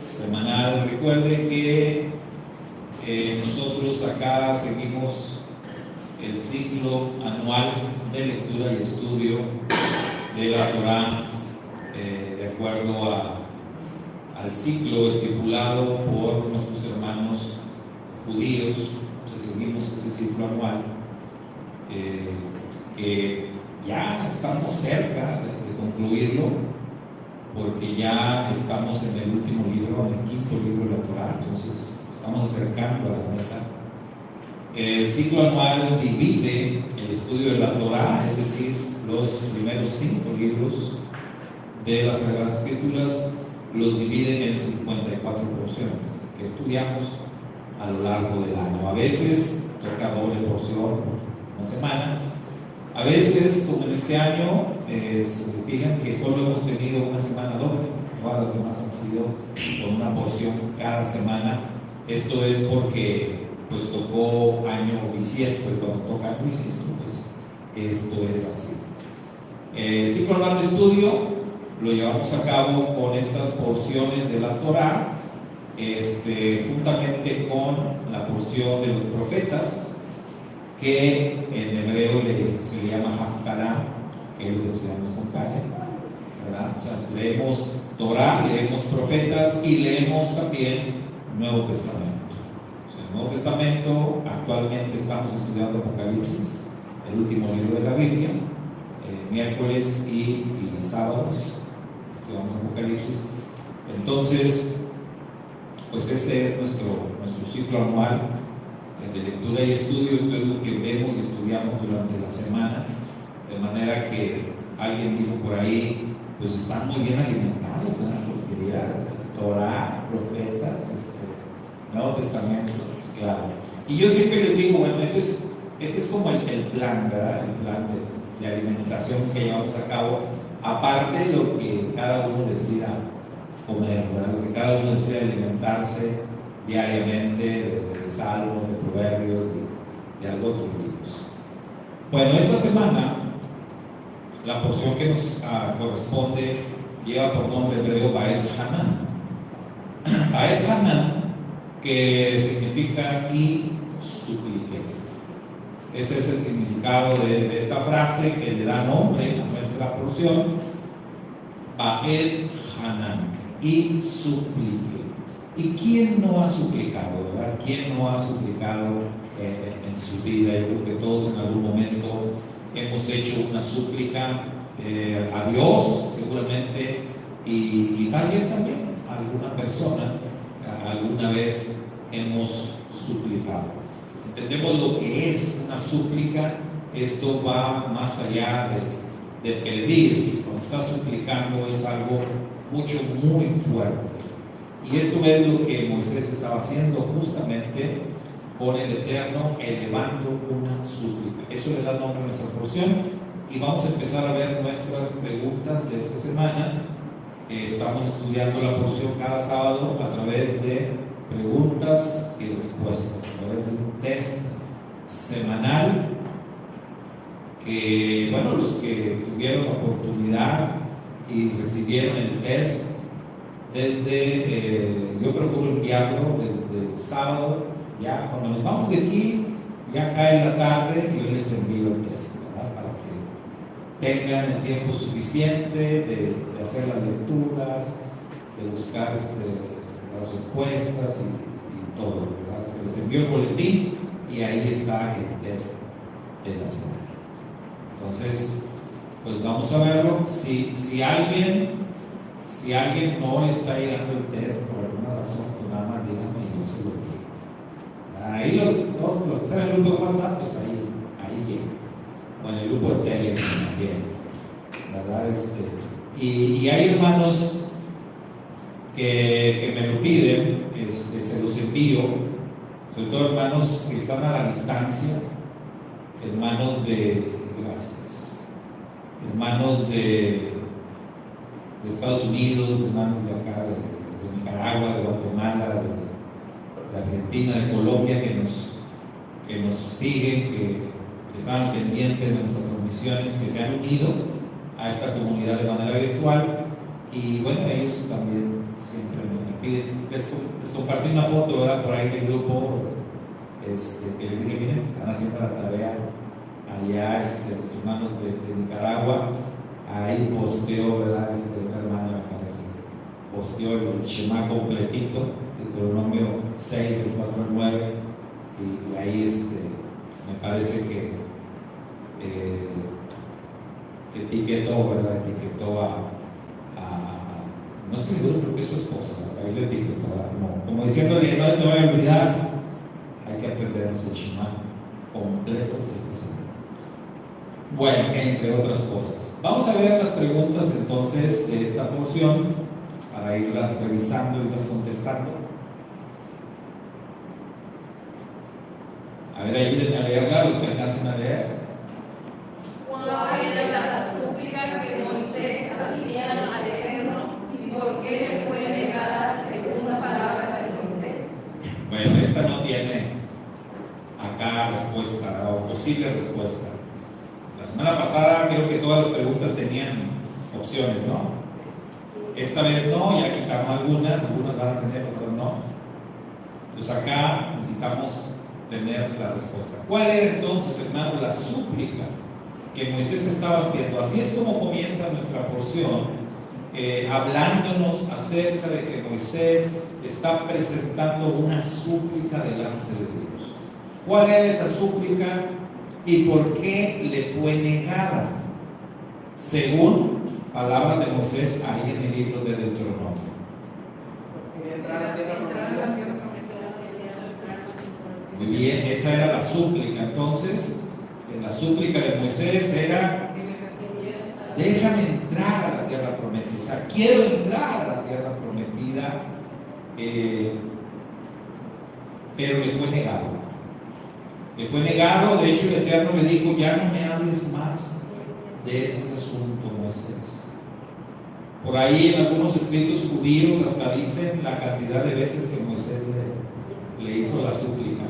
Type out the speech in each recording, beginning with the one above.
semanal. Recuerde que nosotros acá seguimos el ciclo anual de lectura y estudio de la Torá, de acuerdo al ciclo estipulado por nuestros hermanos judíos. Seguimos ese ciclo anual, que ya estamos cerca de concluirlo, porque ya estamos en el último libro, en el quinto libro de la Torá, entonces estamos acercando a la meta. El ciclo anual divide el estudio de la Torá, es decir, los primeros 5 libros de las Sagradas Escrituras, los divide en 54 porciones que estudiamos a lo largo del año. A veces toca doble porción una semana, a veces, como en este año, se fijan que solo hemos tenido una semana doble, todas las demás han sido con una porción cada semana. Esto es porque pues tocó año bisiesto, y cuando toca año bisiesto, pues esto es así. El ciclo anual de estudio lo llevamos a cabo con estas porciones de la Torá, juntamente con la porción de los profetas, que en hebreo se le llama Haftarah, que es lo que estudiamos con Karen, ¿verdad? O sea, leemos Torá, leemos profetas y leemos también Nuevo Testamento. O sea, el Nuevo Testamento, actualmente estamos estudiando Apocalipsis, el último libro de la Biblia, miércoles y sábados estudiamos Apocalipsis. Entonces, pues este es nuestro ciclo anual de lectura y estudio. Esto es lo que vemos y estudiamos durante la semana, de manera que alguien dijo por ahí, pues están muy bien alimentados, ¿verdad? Porque mira, Torá, profetas, Nuevo Testamento, claro. Y yo siempre les digo, bueno, este es como el plan, ¿verdad? El plan de alimentación que llevamos a cabo, aparte de lo que cada uno decida comer, ¿verdad? Lo que cada uno decida alimentarse diariamente, de salmos, de proverbios y de algo otros libros. Bueno, esta semana la porción que nos corresponde lleva por nombre hebreo Baed Hanan. Baed Hanan, que significa y supliqué. Ese es el significado de esta frase que le da nombre a nuestra porción. Baed Hanan, y supliqué. ¿Y quién no ha suplicado, verdad? ¿Quién no ha suplicado en su vida? Yo creo que todos en algún momento hemos hecho una súplica a Dios, seguramente, y tal vez también a alguna persona alguna vez hemos suplicado. Entendemos lo que es una súplica. Esto va más allá de pedir. Cuando estás suplicando es algo muy fuerte. Y esto es lo que Moisés estaba haciendo justamente con el Eterno, elevando una súplica. Eso le da nombre a nuestra porción. Y vamos a empezar a ver nuestras preguntas de esta semana. Estamos estudiando la porción cada sábado a través de preguntas y respuestas, a través de un test semanal que, bueno, los que tuvieron la oportunidad y recibieron el test, yo procuro enviarlo desde el sábado, ya cuando nos vamos de aquí, ya cae la tarde y yo les envío el test, ¿verdad? Para que tengan el tiempo suficiente de hacer las lecturas, de buscar las respuestas y todo, ¿verdad? Les envío el boletín y ahí está el test de la semana. Entonces, pues vamos a verlo. Si alguien no le está llegando el test por alguna razón, pues nada más díganme y yo se lo digo. Ahí los que están en el grupo de WhatsApp, pues ahí llega. O en el grupo de Telegram también, ¿verdad? Y hay hermanos que me lo piden, se los envío, sobre todo hermanos que están a la distancia, hermanos hermanos de Estados Unidos, hermanos de acá, de Nicaragua, de Guatemala, de Argentina, de Colombia, que nos siguen, que están pendientes de nuestras transmisiones, que se han unido a esta comunidad de manera virtual. Y bueno, ellos también siempre me les compartí una foto, ¿verdad? Por ahí en el grupo, que les dije, miren, están haciendo la tarea allá, los hermanos de Nicaragua. Ahí posteó, ¿verdad? Una hermana, me parece, posteó el Shema completito, Deuteronomio 6, del 4 al 9, y ahí me parece que etiquetó, ¿verdad? Etiquetó no sé, seguro, creo que es su esposa, ahí lo etiquetó, como diciéndole, no te voy a olvidar, hay que aprender ese Shema completo. Bueno, entre otras cosas. Vamos a ver las preguntas entonces de esta porción para irlas revisando y irlas contestando. A ver, ayúdenme a leerla, los que alcancen a leer. ¿Cuál era la súplica que Moisés hacía al Eterno y por qué le fue negada según la palabra de Moisés? Bueno, esta no tiene acá respuesta o posible respuesta. La semana pasada creo que todas las preguntas tenían opciones, ¿no? Esta vez no, ya quitamos algunas van a tener, otras no. Entonces acá necesitamos tener la respuesta. ¿Cuál era entonces, hermanos, la súplica que Moisés estaba haciendo? Así es como comienza nuestra porción, hablándonos acerca de que Moisés está presentando una súplica delante de Dios. ¿Cuál era esa súplica y por qué le fue negada? Según palabras de Moisés ahí en el libro de Deuteronomio. Muy bien, esa era la súplica. Entonces, la súplica de Moisés era: déjame entrar a la tierra prometida. O sea, quiero entrar a la tierra prometida, pero le fue negado. Le fue negado. De hecho, el Eterno le dijo: ya no me hables más de este asunto, Moisés. Por ahí en algunos escritos judíos hasta dicen la cantidad de veces que Moisés le hizo la súplica.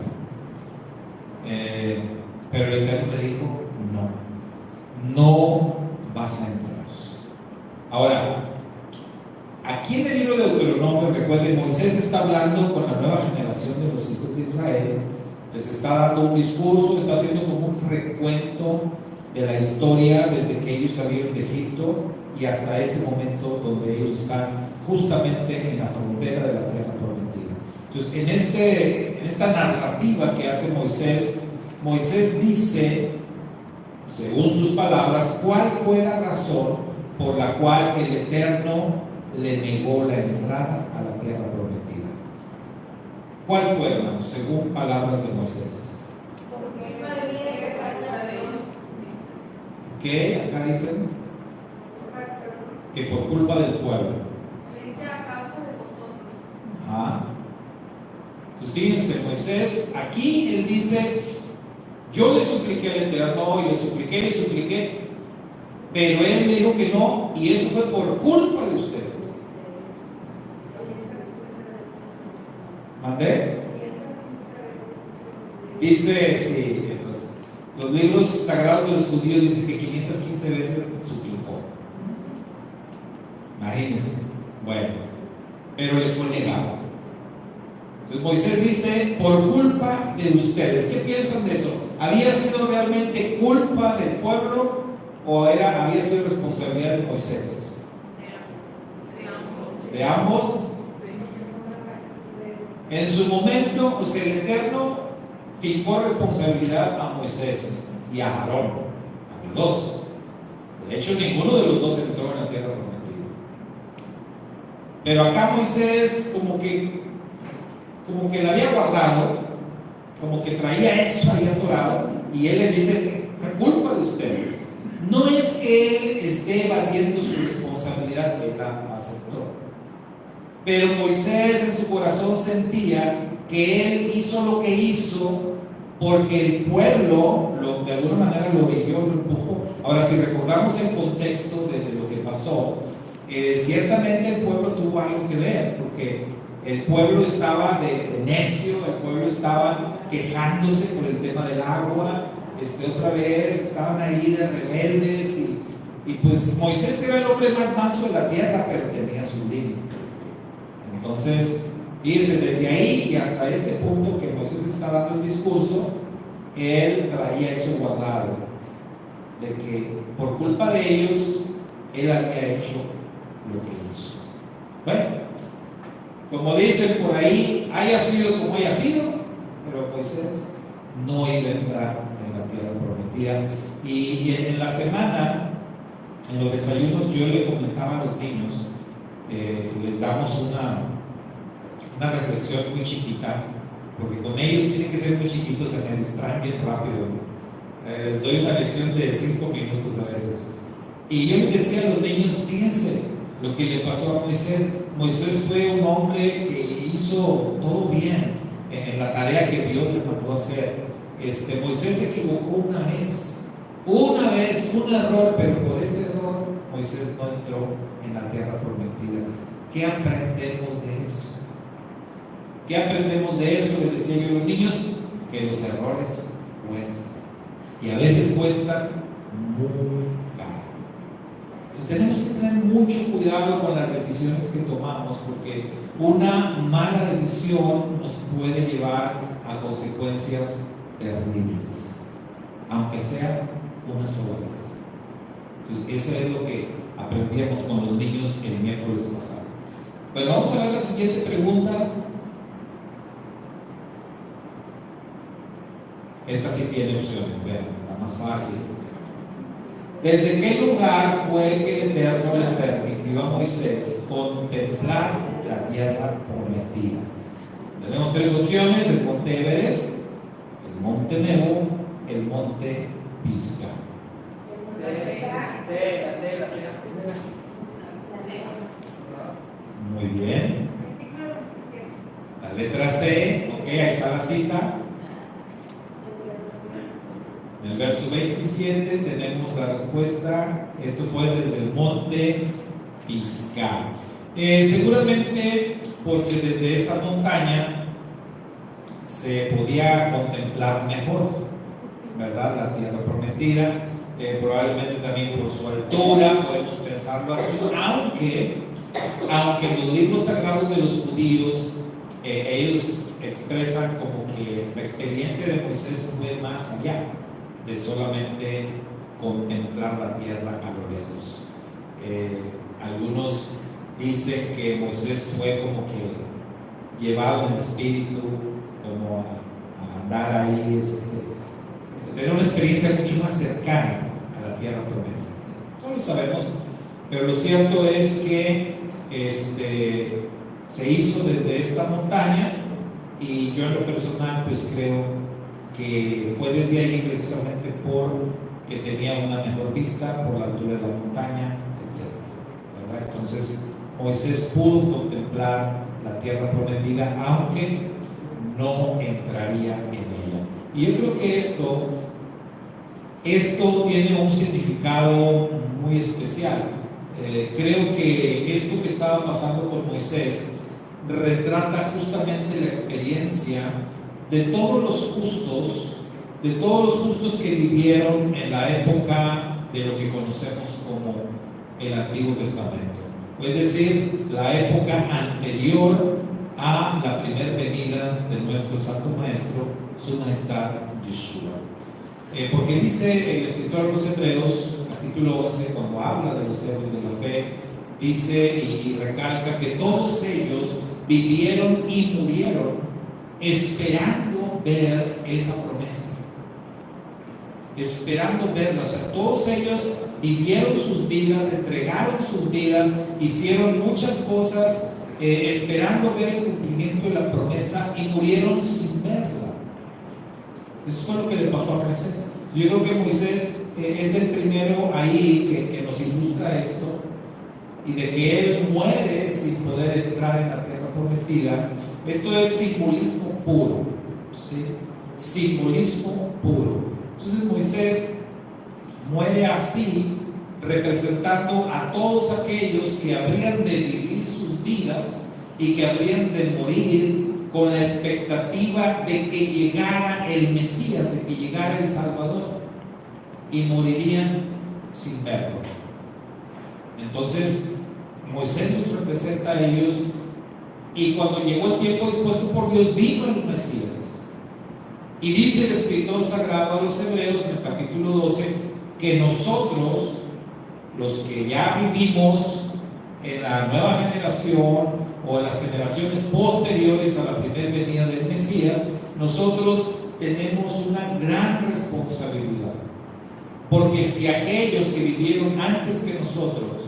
Pero el Eterno le dijo: no vas a entrar. Ahora, aquí en el libro de Deuteronomio, recuerden, Moisés está hablando con la nueva generación de los hijos de Israel. Les está dando un discurso, está haciendo como un recuento de la historia desde que ellos salieron de Egipto y hasta ese momento donde ellos están justamente en la frontera de la tierra prometida. Entonces, en esta narrativa que hace Moisés, Moisés dice, según sus palabras, cuál fue la razón por la cual el Eterno le negó la entrada a la tierra prometida. ¿Cuál fue, hermanos, según palabras de Moisés? ¿Qué? Acá dicen que por culpa del pueblo. Le dice: a causa de vosotros. Entonces, fíjense, Moisés, aquí él dice: yo le supliqué al Eterno y le supliqué, pero él me dijo que no, y eso fue por culpa de ustedes. ¿Mandé? Dice, sí, los libros sagrados de los judíos dicen que 515 veces suplicó. Imagínense. Bueno, pero le fue negado. Entonces Moisés dice: por culpa de ustedes. ¿Qué piensan de eso? ¿Había sido realmente culpa del pueblo o había sido responsabilidad de Moisés? De ambos. En su momento, pues el Eterno fincó responsabilidad a Moisés y a Aarón, a los dos. De hecho, ninguno de los dos entró en la tierra prometida. Pero acá Moisés como que la había guardado, como que traía eso ahí atorado, y él le dice: fue culpa de ustedes. No es que él esté evadiendo su responsabilidad, él la aceptó. Pero Moisés en su corazón sentía que él hizo lo que hizo porque el pueblo de alguna manera lo orilló, lo empujó. Ahora, si recordamos el contexto de lo que pasó, ciertamente el pueblo tuvo algo que ver, porque el pueblo estaba de necio, el pueblo estaba quejándose por el tema del agua, otra vez estaban ahí de rebeldes, y pues Moisés era el hombre más manso de la tierra, pero tenía sus límites. Entonces, fíjense, desde ahí y hasta este punto que Moisés está dando el discurso, él traía eso guardado, de que por culpa de ellos, él había hecho lo que hizo. Bueno, como dicen por ahí, haya sido como haya sido, pero Moisés no iba a entrar en la tierra prometida. Y en la semana, en los desayunos, yo le comentaba a los niños, les damos una reflexión muy chiquita, porque con ellos tienen que ser muy chiquitos, se me distraen bien rápido. Les doy una lección de 5 minutos a veces. Y yo les decía a los niños, fíjense lo que le pasó a Moisés. Moisés fue un hombre que hizo todo bien en la tarea que Dios le mandó a hacer. Moisés se equivocó una vez, un error, pero por ese error Moisés no entró en la tierra prometida. ¿Qué aprendemos de eso? ¿Qué aprendemos de eso? Les decía yo a los niños, que los errores cuestan, y a veces cuestan muy caro. Entonces tenemos que tener mucho cuidado con las decisiones que tomamos, porque una mala decisión nos puede llevar a consecuencias terribles, aunque sea una sola vez. Entonces eso es lo que aprendíamos con los niños el miércoles pasado. Bueno, vamos a ver la siguiente pregunta. Esta sí tiene opciones, vean, está más fácil. ¿Desde qué lugar fue que el Eterno le permitió a Moisés contemplar la tierra prometida? Tenemos 3 opciones: el monte Everest, el monte Nebo, el monte Pisgah. Muy bien. La letra C, ok, ahí está la cita. En el verso 27 tenemos la respuesta. Esto fue desde el monte Pisgah. Seguramente porque desde esa montaña se podía contemplar mejor, ¿verdad?, la tierra prometida. Probablemente también por su altura, podemos pensarlo así, aunque los libros sagrados de los judíos, ellos expresan como que la experiencia de Moisés fue más allá de solamente contemplar la tierra a lo lejos. Algunos dicen que Moisés fue como que llevado en espíritu, como a andar ahí, tener una experiencia mucho más cercana a la tierra prometida. No lo sabemos, pero lo cierto es que se hizo desde esta montaña, y yo en lo personal pues creo que fue desde ahí precisamente porque tenía una mejor vista por la altura de la montaña, etc., ¿verdad? Entonces Moisés pudo contemplar la tierra prometida, aunque no entraría en ella. Y yo creo que esto tiene un significado muy especial. Creo que esto que estaba pasando con Moisés retrata justamente la experiencia de todos los justos que vivieron en la época de lo que conocemos como el Antiguo Testamento, es decir, la época anterior a la primera venida de nuestro Santo Maestro, Su Majestad Yeshua. Porque dice el escritor de los Hebreos, capítulo 11, cuando habla de los héroes de la fe, dice y recalca que todos ellos vivieron y murieron esperando ver esa promesa, esperando verla. O sea, todos ellos vivieron sus vidas, entregaron sus vidas, hicieron muchas cosas esperando ver el cumplimiento de la promesa, y murieron sin verla. Eso fue lo que le pasó a Moisés. Yo creo que Moisés es el primero ahí que nos ilustra esto, y de que él muere sin poder entrar en la tierra prometida. Esto es simbolismo puro, ¿sí? Simbolismo puro. Entonces Moisés muere así, representando a todos aquellos que habrían de vivir sus vidas y que habrían de morir con la expectativa de que llegara el Mesías, de que llegara el Salvador, y morirían sin verlo. Entonces Moisés los representa a ellos y cuando llegó el tiempo dispuesto por Dios, vino el Mesías. Y dice el escritor sagrado a los Hebreos en el capítulo 12 que nosotros, los que ya vivimos en la nueva generación o en las generaciones posteriores a la primera venida del Mesías, nosotros tenemos una gran responsabilidad. Porque si aquellos que vivieron antes que nosotros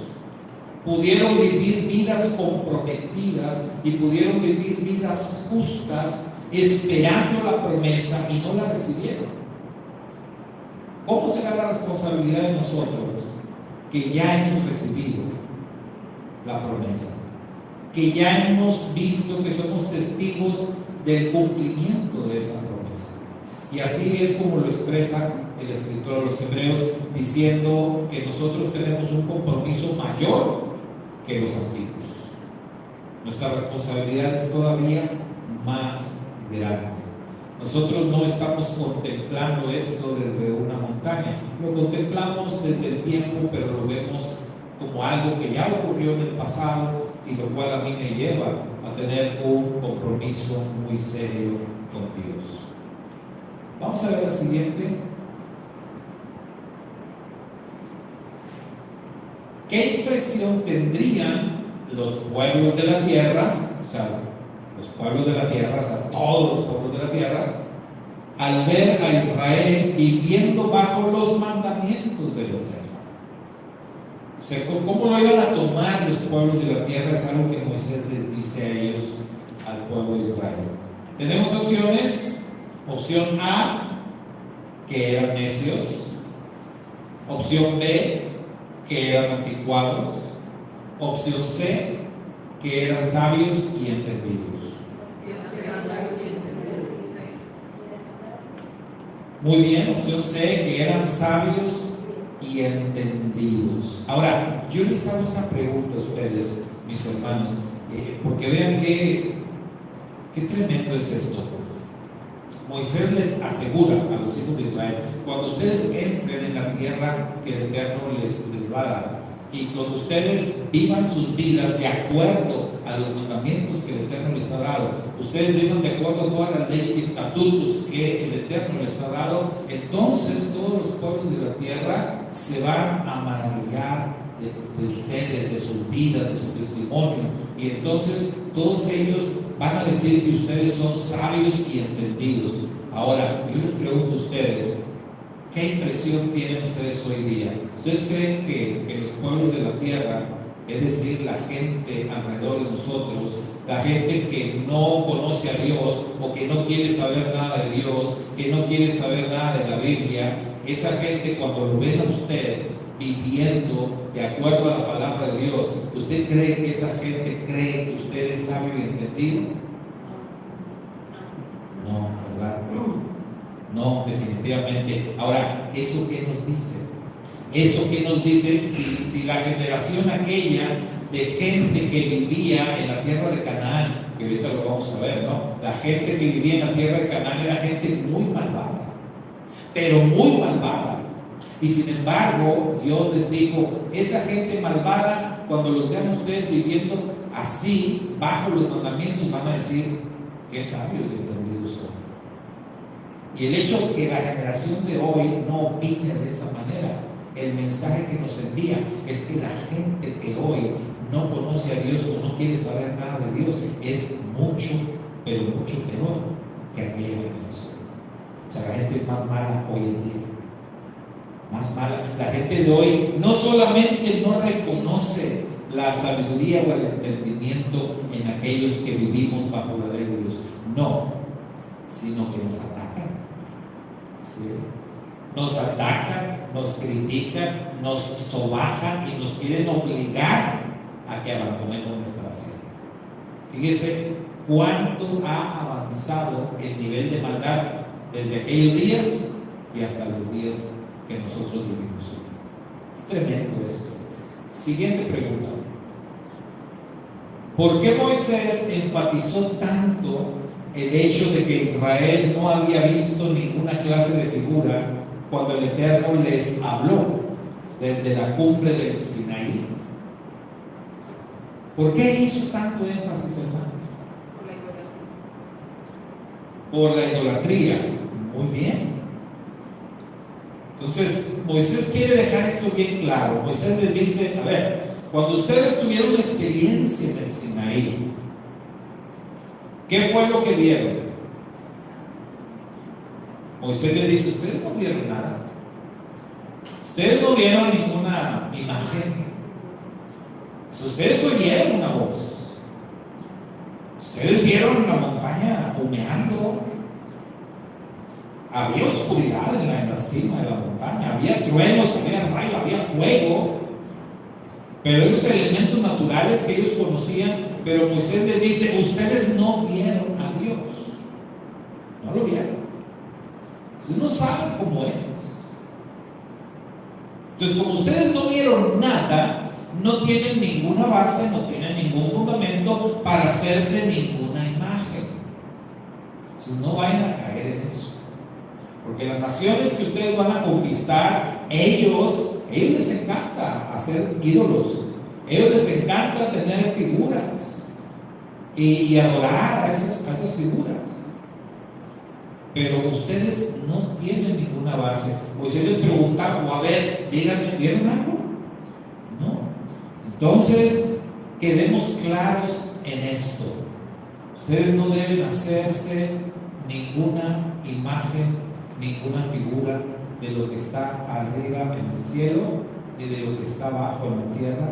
pudieron vivir vidas comprometidas y pudieron vivir vidas justas esperando la promesa y no la recibieron, ¿cómo será la responsabilidad de nosotros que ya hemos recibido la promesa? Que ya hemos visto que somos testigos del cumplimiento de esa promesa. Y así es como lo expresa el escritor de los Hebreos, diciendo que nosotros tenemos un compromiso mayor que los antiguos. Nuestra responsabilidad es todavía más grande. Nosotros no estamos contemplando esto desde una montaña, lo contemplamos desde el tiempo, pero lo vemos como algo que ya ocurrió en el pasado, y lo cual a mí me lleva a tener un compromiso muy serio con Dios. Vamos a ver la siguiente. ¿Qué impresión tendrían los pueblos de la tierra, o sea, los pueblos de la tierra, o sea, todos los pueblos de la tierra, al ver a Israel viviendo bajo los mandamientos del Eterno? O sea, ¿cómo lo iban a tomar los pueblos de la tierra? Es algo que Moisés les dice a ellos, al pueblo de Israel. Tenemos opciones. Opción A, que eran necios. Opción B, que eran anticuados. Opción C, que eran sabios y entendidos. Muy bien, opción C, que eran sabios y entendidos. Ahora, yo les hago esta pregunta a ustedes, mis hermanos, porque vean qué tremendo es esto. Moisés les asegura a los hijos de Israel: cuando ustedes entren en la tierra que el Eterno les va a dar, y cuando ustedes vivan sus vidas de acuerdo a los mandamientos que el Eterno les ha dado, ustedes vivan de acuerdo a todas las leyes y estatutos que el Eterno les ha dado, entonces todos los pueblos de la tierra se van a maravillar de ustedes, de sus vidas, de su testimonio, y entonces todos ellos van a decir que ustedes son sabios y entendidos. Ahora, yo les pregunto a ustedes, ¿qué impresión tienen ustedes hoy día? ¿Ustedes creen que los pueblos de la tierra, es decir, la gente alrededor de nosotros, la gente que no conoce a Dios o que no quiere saber nada de Dios, que no quiere saber nada de la Biblia, esa gente cuando lo ven a usted viviendo de acuerdo a la palabra de Dios, ¿usted cree que esa gente cree que usted es sabio y entendido? No, ¿verdad? No, definitivamente. Ahora, ¿eso qué nos dice? Eso que nos dice si la generación aquella de gente que vivía en la tierra de Canaán, que ahorita lo vamos a ver, ¿no? La gente que vivía en la tierra de Canaán era gente muy malvada, pero muy malvada. Y sin embargo, Dios les dijo: esa gente malvada, cuando los vean ustedes viviendo así, bajo los mandamientos, van a decir qué sabios y entendidos son. Y el hecho que la generación de hoy no opine de esa manera, el mensaje que nos envía es que la gente que hoy no conoce a Dios o no quiere saber nada de Dios es mucho, pero mucho peor que aquella generación. O sea, la gente es más mala hoy en día. Más mala. La gente de hoy no solamente no reconoce la sabiduría o el entendimiento en aquellos que vivimos bajo la ley de Dios, no, sino que nos atacan. ¿Sí? Nos atacan, nos critican, nos sobajan y nos quieren obligar a que abandonemos nuestra fe. Fíjese cuánto ha avanzado el nivel de maldad desde aquellos días y hasta los días que nosotros vivimos hoy. Es tremendo esto. Siguiente pregunta: ¿por qué Moisés enfatizó tanto el hecho de que Israel no había visto ninguna clase de figura cuando el Eterno les habló desde la cumbre del Sinaí? ¿Por qué hizo tanto énfasis, hermano? por la idolatría. Muy bien. Entonces, Moisés quiere dejar esto bien claro. Moisés les dice, a ver, cuando ustedes tuvieron una experiencia en el Sinaí, ¿qué fue lo que vieron? Moisés les dice, ustedes no vieron nada. Ustedes no vieron ninguna imagen. Ustedes oyeron una voz. Ustedes vieron la montaña humeando. Había oscuridad en la cima de la montaña. Había truenos, había rayo, había fuego. Pero esos elementos naturales que ellos conocían. Pero Moisés les dice, ustedes no vieron a Dios. No lo vieron. Ustedes no saben cómo es. Entonces, como ustedes no vieron nada, no tienen ninguna base, no tienen ningún fundamento para hacerse ninguna imagen. Entonces, no vayan a caer en eso. Porque las naciones que ustedes van a conquistar, ellos les encanta hacer ídolos. Ellos les encanta tener figuras y adorar a esas figuras. Pero ustedes no tienen ninguna base. Moisés les pregunta, o a ver, díganme, ¿vieron algo? No. Entonces, quedemos claros en esto. Ustedes no deben hacerse ninguna imagen, ninguna figura de lo que está arriba en el cielo, ni de lo que está abajo en la tierra,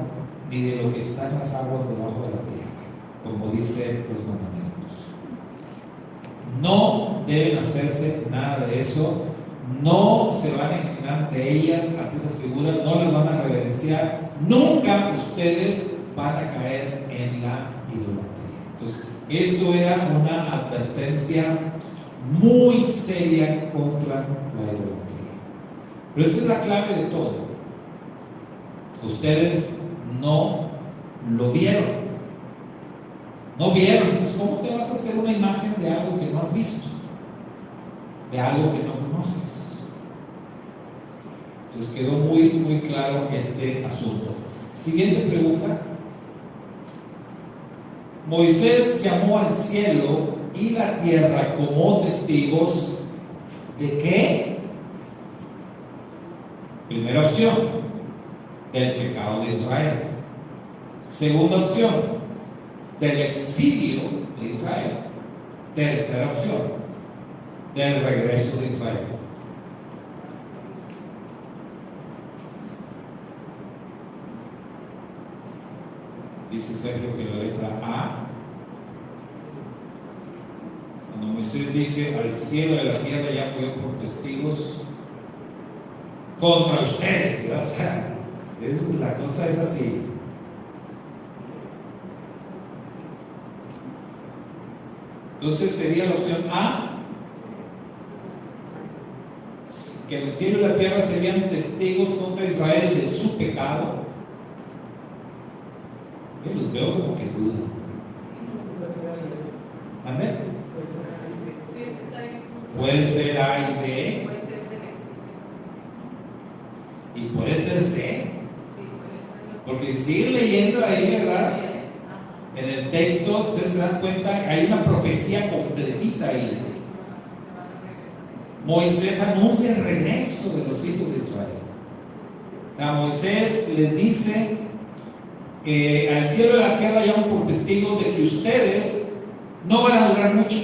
ni de lo que está en las aguas debajo de la tierra, como dice los mandamientos. No deben hacerse nada de eso. No se van a inclinar ante ellas, ante esas figuras, no las van a reverenciar. Nunca ustedes van a caer en la idolatría. Entonces, esto era una advertencia muy seria contra la idolatría. Pero esta es la clave de todo. Ustedes no lo vieron. No vieron. Entonces, ¿cómo te vas a hacer una imagen de algo que no has visto? De algo que no conoces. Entonces quedó muy, muy claro este asunto. Siguiente pregunta. Moisés llamó al cielo y la tierra como testigos ¿de qué? Primera opción, del pecado de Israel. Segunda opción, del exilio de Israel. Tercera opción, del regreso de Israel. Dice Sergio que la letra A, cuando Moisés dice al cielo y a la tierra ya voy por testigos contra ustedes, ¿verdad? O sea, la cosa es así. Entonces sería la opción A, que el cielo y la tierra serían testigos contra Israel de su pecado. Yo los veo como que dudan. ¿Amén? Puede ser A y B, y puede ser C, porque si siguen leyendo ahí, ¿verdad? En el texto ustedes se dan cuenta, hay una profecía completita ahí. Moisés anuncia el regreso de los hijos de Israel. A Moisés les dice, al cielo y a la tierra llaman por testigos de que ustedes no van a durar mucho.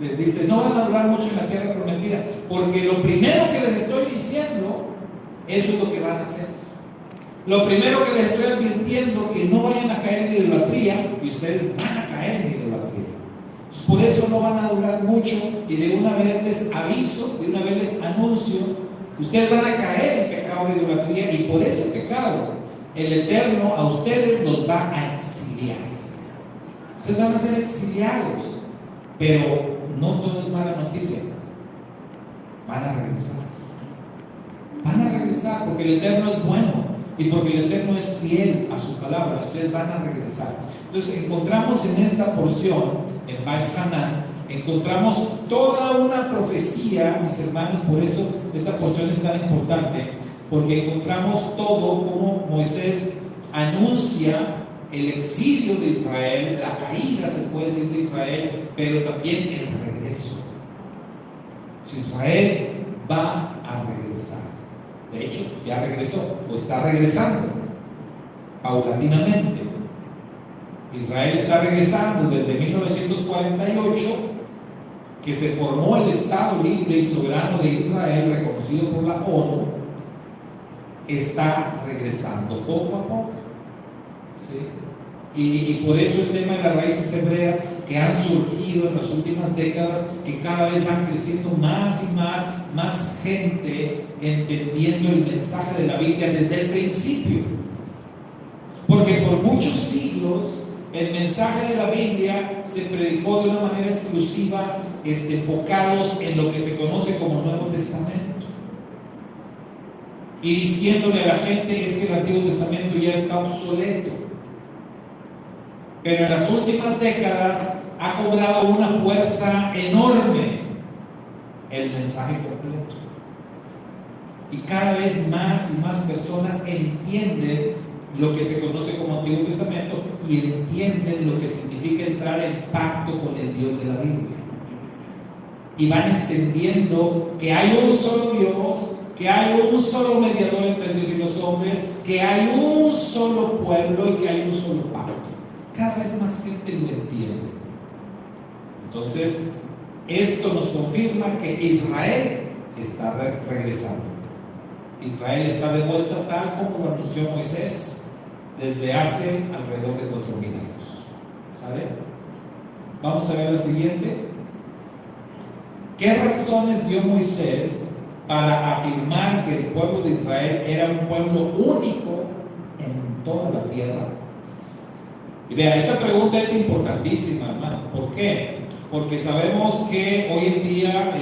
Les dice, no van a durar mucho en la tierra prometida, porque lo primero que les estoy diciendo, eso es lo que van a hacer. Lo primero que les estoy advirtiendo, que no vayan a caer en idolatría, y ustedes van a caer en idolatría. Pues por eso no van a durar mucho, y de una vez les aviso, de una vez les anuncio, ustedes van a caer en pecado de idolatría, y por ese pecado el Eterno a ustedes los va a exiliar. Ustedes van a ser exiliados, pero no todo es mala noticia. Van a regresar. Van a regresar porque el Eterno es bueno y porque el Eterno es fiel a su palabra. Ustedes van a regresar. Entonces encontramos en esta porción, en Beit Hanan, encontramos toda una profecía, mis hermanos. Por eso esta porción es tan importante, porque encontramos todo como Moisés anuncia el exilio de Israel, la caída, se puede decir, de Israel, pero también el regreso. Israel va a regresar. De hecho, ya regresó o está regresando paulatinamente. Israel está regresando desde 1948, que se formó el Estado Libre y Soberano de Israel, reconocido por la ONU. Está regresando poco a poco, ¿sí? Y por eso el tema de las raíces hebreas que han surgido en las últimas décadas, que cada vez van creciendo más y más gente entendiendo el mensaje de la Biblia desde el principio. Porque por muchos siglos el mensaje de la Biblia se predicó de una manera exclusiva, enfocados en lo que se conoce como Nuevo Testamento. Y diciéndole a la gente es que el Antiguo Testamento ya está obsoleto. Pero en las últimas décadas ha cobrado una fuerza enorme el mensaje completo. Y cada vez más y más personas entienden lo que se conoce como Antiguo Testamento y entienden lo que significa entrar en pacto con el Dios de la Biblia. Y van entendiendo que hay un solo Dios, que hay un solo mediador entre Dios y los hombres, que hay un solo pueblo y que hay un solo pacto. Cada vez más gente lo entiende. Entonces, esto nos confirma que Israel está regresando. Israel está de vuelta tal como lo anunció Moisés desde hace alrededor de 4.000 años. ¿Sabe? Vamos a ver la siguiente. ¿Qué razones dio Moisés para afirmar que el pueblo de Israel era un pueblo único en toda la tierra? Y vea, esta pregunta es importantísima, hermano. ¿Por qué? Porque sabemos que hoy en día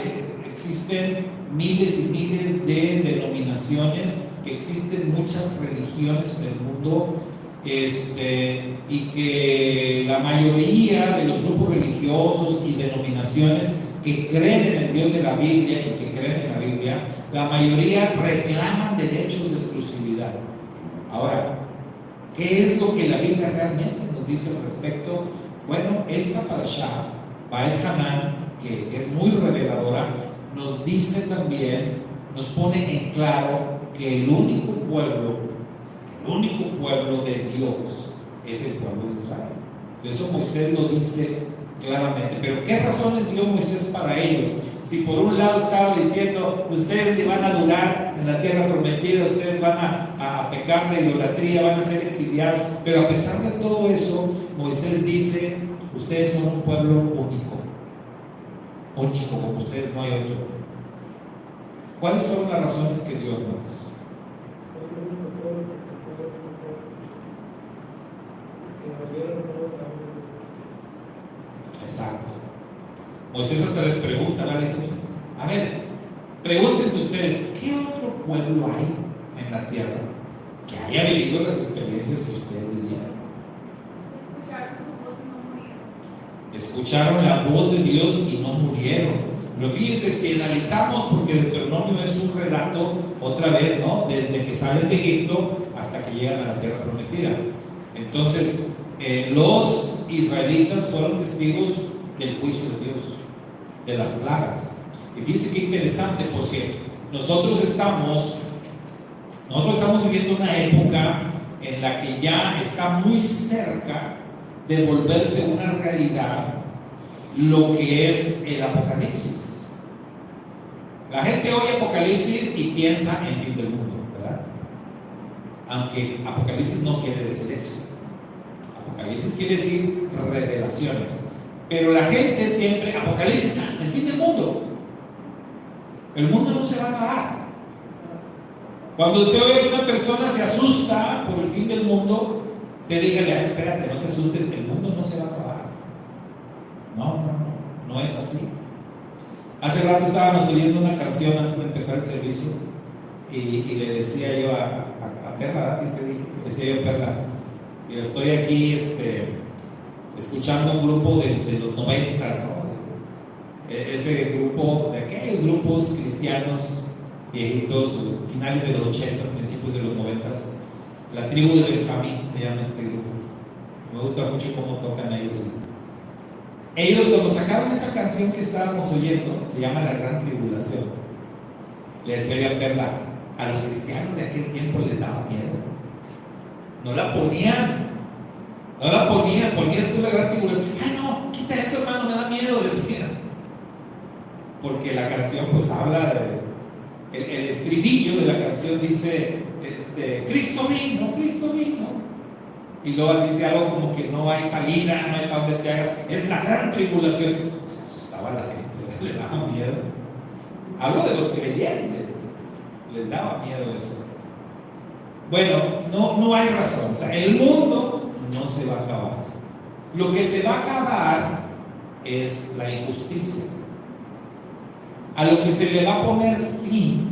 existen miles y miles de denominaciones, que existen muchas religiones en el mundo, y que la mayoría de los grupos religiosos y denominaciones que creen en el Dios de la Biblia y que creen en la Biblia, la mayoría reclaman derechos de exclusividad. Ahora, ¿qué es lo que la Biblia realmente nos dice al respecto? Bueno, esta parashá, Vaet Hanan, que es muy reveladora, nos dice también, nos pone en claro que el único pueblo de Dios es el pueblo de Israel. Eso Moisés lo dice claramente. Pero ¿qué razones dio Moisés para ello? Si por un lado estaba diciendo, ustedes van a durar en la tierra prometida, ustedes van a pecar de idolatría, van a ser exiliados, pero a pesar de todo eso, Moisés dice, ustedes son un pueblo único, como ustedes no hay otro. ¿Cuáles fueron las razones que dio, hermanos? Exacto. Moisés hasta les pregunta, a ver, pregúntense ustedes, ¿qué otro pueblo hay en la tierra que haya vivido las experiencias que ustedes vivieron? Escucharon su voz y no murieron. Escucharon la voz de Dios y no murieron. Pero fíjense, si analizamos, porque Deuteronomio es un relato, otra vez, ¿no? Desde que salen de Egipto hasta que llegan a la tierra prometida. Entonces, los israelitas fueron testigos del juicio de Dios, de las plagas. Y fíjense qué interesante, porque nosotros estamos viviendo una época en la que ya está muy cerca de volverse una realidad lo que es el Apocalipsis. La gente oye Apocalipsis y piensa en fin del mundo, ¿verdad? Aunque Apocalipsis no quiere decir eso. Apocalipsis quiere decir revelaciones. Pero la gente siempre, Apocalipsis, el fin del mundo. El mundo no se va a acabar. Cuando usted oye que una persona se asusta por el fin del mundo, usted dígale, espérate, no te asustes, el mundo no se va a acabar. No es así. Hace rato estábamos oyendo una canción antes de empezar el servicio y le decía yo a Perla, ¿qué te dije? Le decía yo, Perla, yo estoy aquí escuchando un grupo de los 90, ¿no? Ese grupo, de aquellos grupos cristianos viejitos, finales de los 80, principios de los 90, la tribu de Benjamín se llama este grupo. Me gusta mucho cómo tocan ellos. Ellos cuando sacaron esa canción que estábamos oyendo, se llama La Gran Tribulación, le decían verla, a los cristianos de aquel tiempo les daba miedo. No la ponían, ponías tú La Gran Tribulación. Ay no, quita eso hermano, me da miedo, decían. Porque la canción pues habla de, el estribillo de la canción dice, Cristo vino, Cristo vino. Y luego dice algo como que no hay salida, no hay para donde te hagas, es la gran tribulación. Pues asustaba a la gente, le daba miedo. Hablo de los creyentes, les daba miedo eso. Bueno, no hay razón. O sea, el mundo no se va a acabar. Lo que se va a acabar es la injusticia. A lo que se le va a poner fin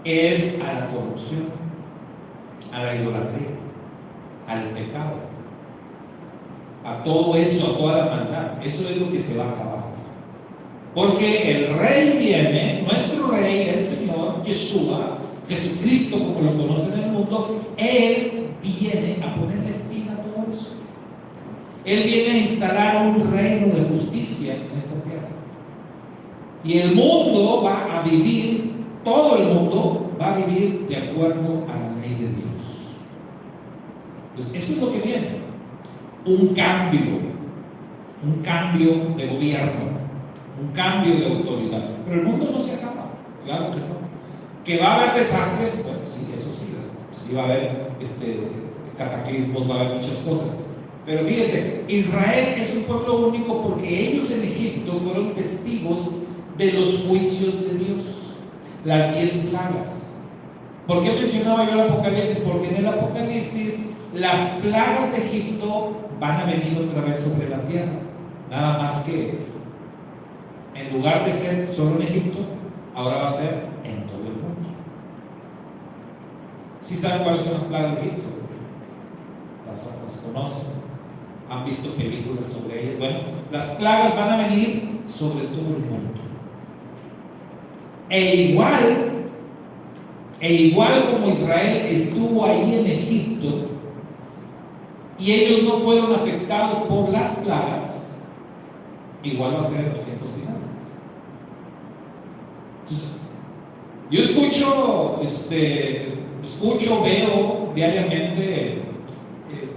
es a la corrupción, a la idolatría, al pecado, a todo eso, a toda la maldad. Eso es lo que se va a acabar. Porque el rey viene, nuestro rey, el Señor, Yeshua, Jesucristo como lo conocen en el mundo, Él viene a ponerle fin a todo eso. Él viene a instalar un reino de justicia en esta tierra. Y el mundo va a vivir, todo el mundo va a vivir de acuerdo a la ley de Dios. Pues eso es lo que viene. Un cambio de gobierno, un cambio de autoridad. Pero el mundo no se acaba, claro que no. Que va a haber desastres, bueno, sí, eso sí, sí va a haber cataclismos, va a haber muchas cosas. Pero fíjese, Israel es un pueblo único porque ellos en Egipto fueron testigos de los juicios de Dios, las 10 plagas. ¿Por qué mencionaba yo el Apocalipsis? Porque en el Apocalipsis las plagas de Egipto van a venir otra vez sobre la tierra. Nada más que en lugar de ser solo en Egipto, ahora va a ser en todo el mundo. ¿Sí saben cuáles son las plagas de Egipto? Las conocen, han visto películas sobre ellas. Bueno, las plagas van a venir sobre todo el mundo. E igual como Israel estuvo ahí en Egipto y ellos no fueron afectados por las plagas, igual va a ser en los tiempos finales. Entonces, yo escucho, veo diariamente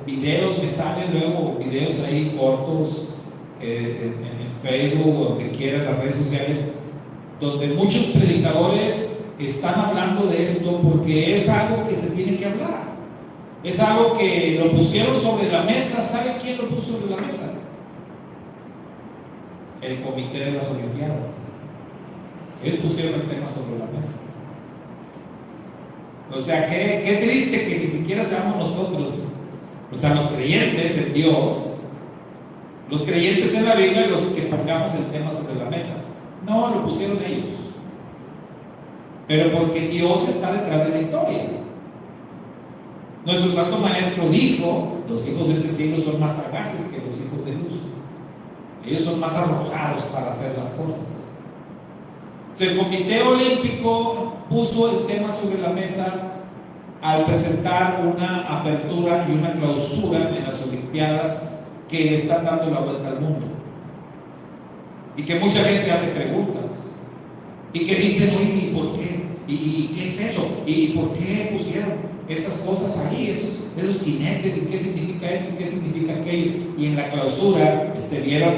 videos, me salen luego videos ahí cortos en Facebook o donde quieran, las redes sociales, donde muchos predicadores están hablando de esto porque es algo que se tiene que hablar. Es algo que lo pusieron sobre la mesa. ¿Sabe quién lo puso sobre la mesa? El Comité de las Olimpiadas. Ellos pusieron el tema sobre la mesa. O sea, qué triste que ni siquiera seamos nosotros, o sea, los creyentes en Dios, los creyentes en la Biblia, los que pongamos el tema sobre la mesa. No, lo pusieron ellos. Pero porque Dios está detrás de la historia. Nuestro santo maestro dijo: los hijos de este siglo son más sagaces que los hijos de luz. Ellos son más arrojados para hacer las cosas. El Comité Olímpico puso el tema sobre la mesa al presentar una apertura y una clausura en las Olimpiadas que le están dando la vuelta al mundo. Y que mucha gente hace preguntas. Y que dicen: oye, ¿y por qué? ¿Y qué es eso? ¿Y por qué pusieron esas cosas ahí, esos jinetes? ¿Y qué significa esto? ¿Y qué significa aquello? Y en la clausura vieron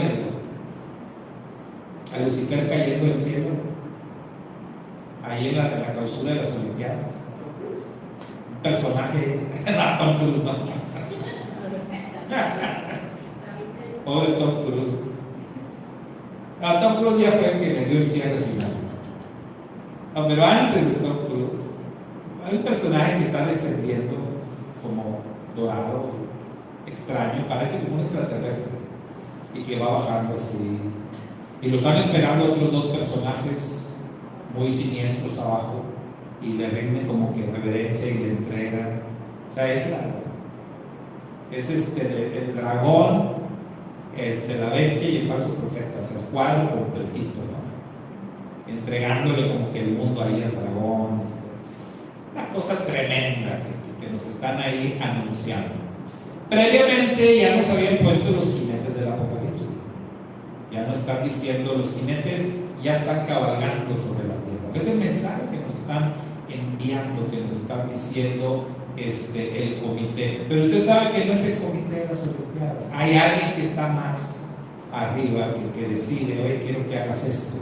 a Lucifer cayendo del cielo, ahí en la clausura de las Olimpiadas. Un personaje, Tom Cruise, no. Pobre Tom Cruise. Tom Cruise ya fue el que le dio el cierre final. No, pero antes de Tom Cruise hay un personaje que está descendiendo como dorado, extraño, parece como un extraterrestre, y que va bajando así, y lo están esperando otros dos personajes muy siniestros abajo, y le rinden como que reverencia y le entregan. O sea, es el dragón, la bestia y el falso profeta, o sea, el cuadro completito, ¿no? Entregándole como que el mundo ahí al dragón. Una cosa tremenda que nos están ahí anunciando. Previamente ya nos habían puesto los jinetes del Apocalipsis. Ya no están diciendo los jinetes, ya están cabalgando sobre la tierra. Es el mensaje que nos están enviando, que nos están diciendo el comité. Pero usted sabe que no es el comité de las Olimpiadas. Hay alguien que está más arriba, que decide: oye, quiero que hagas esto.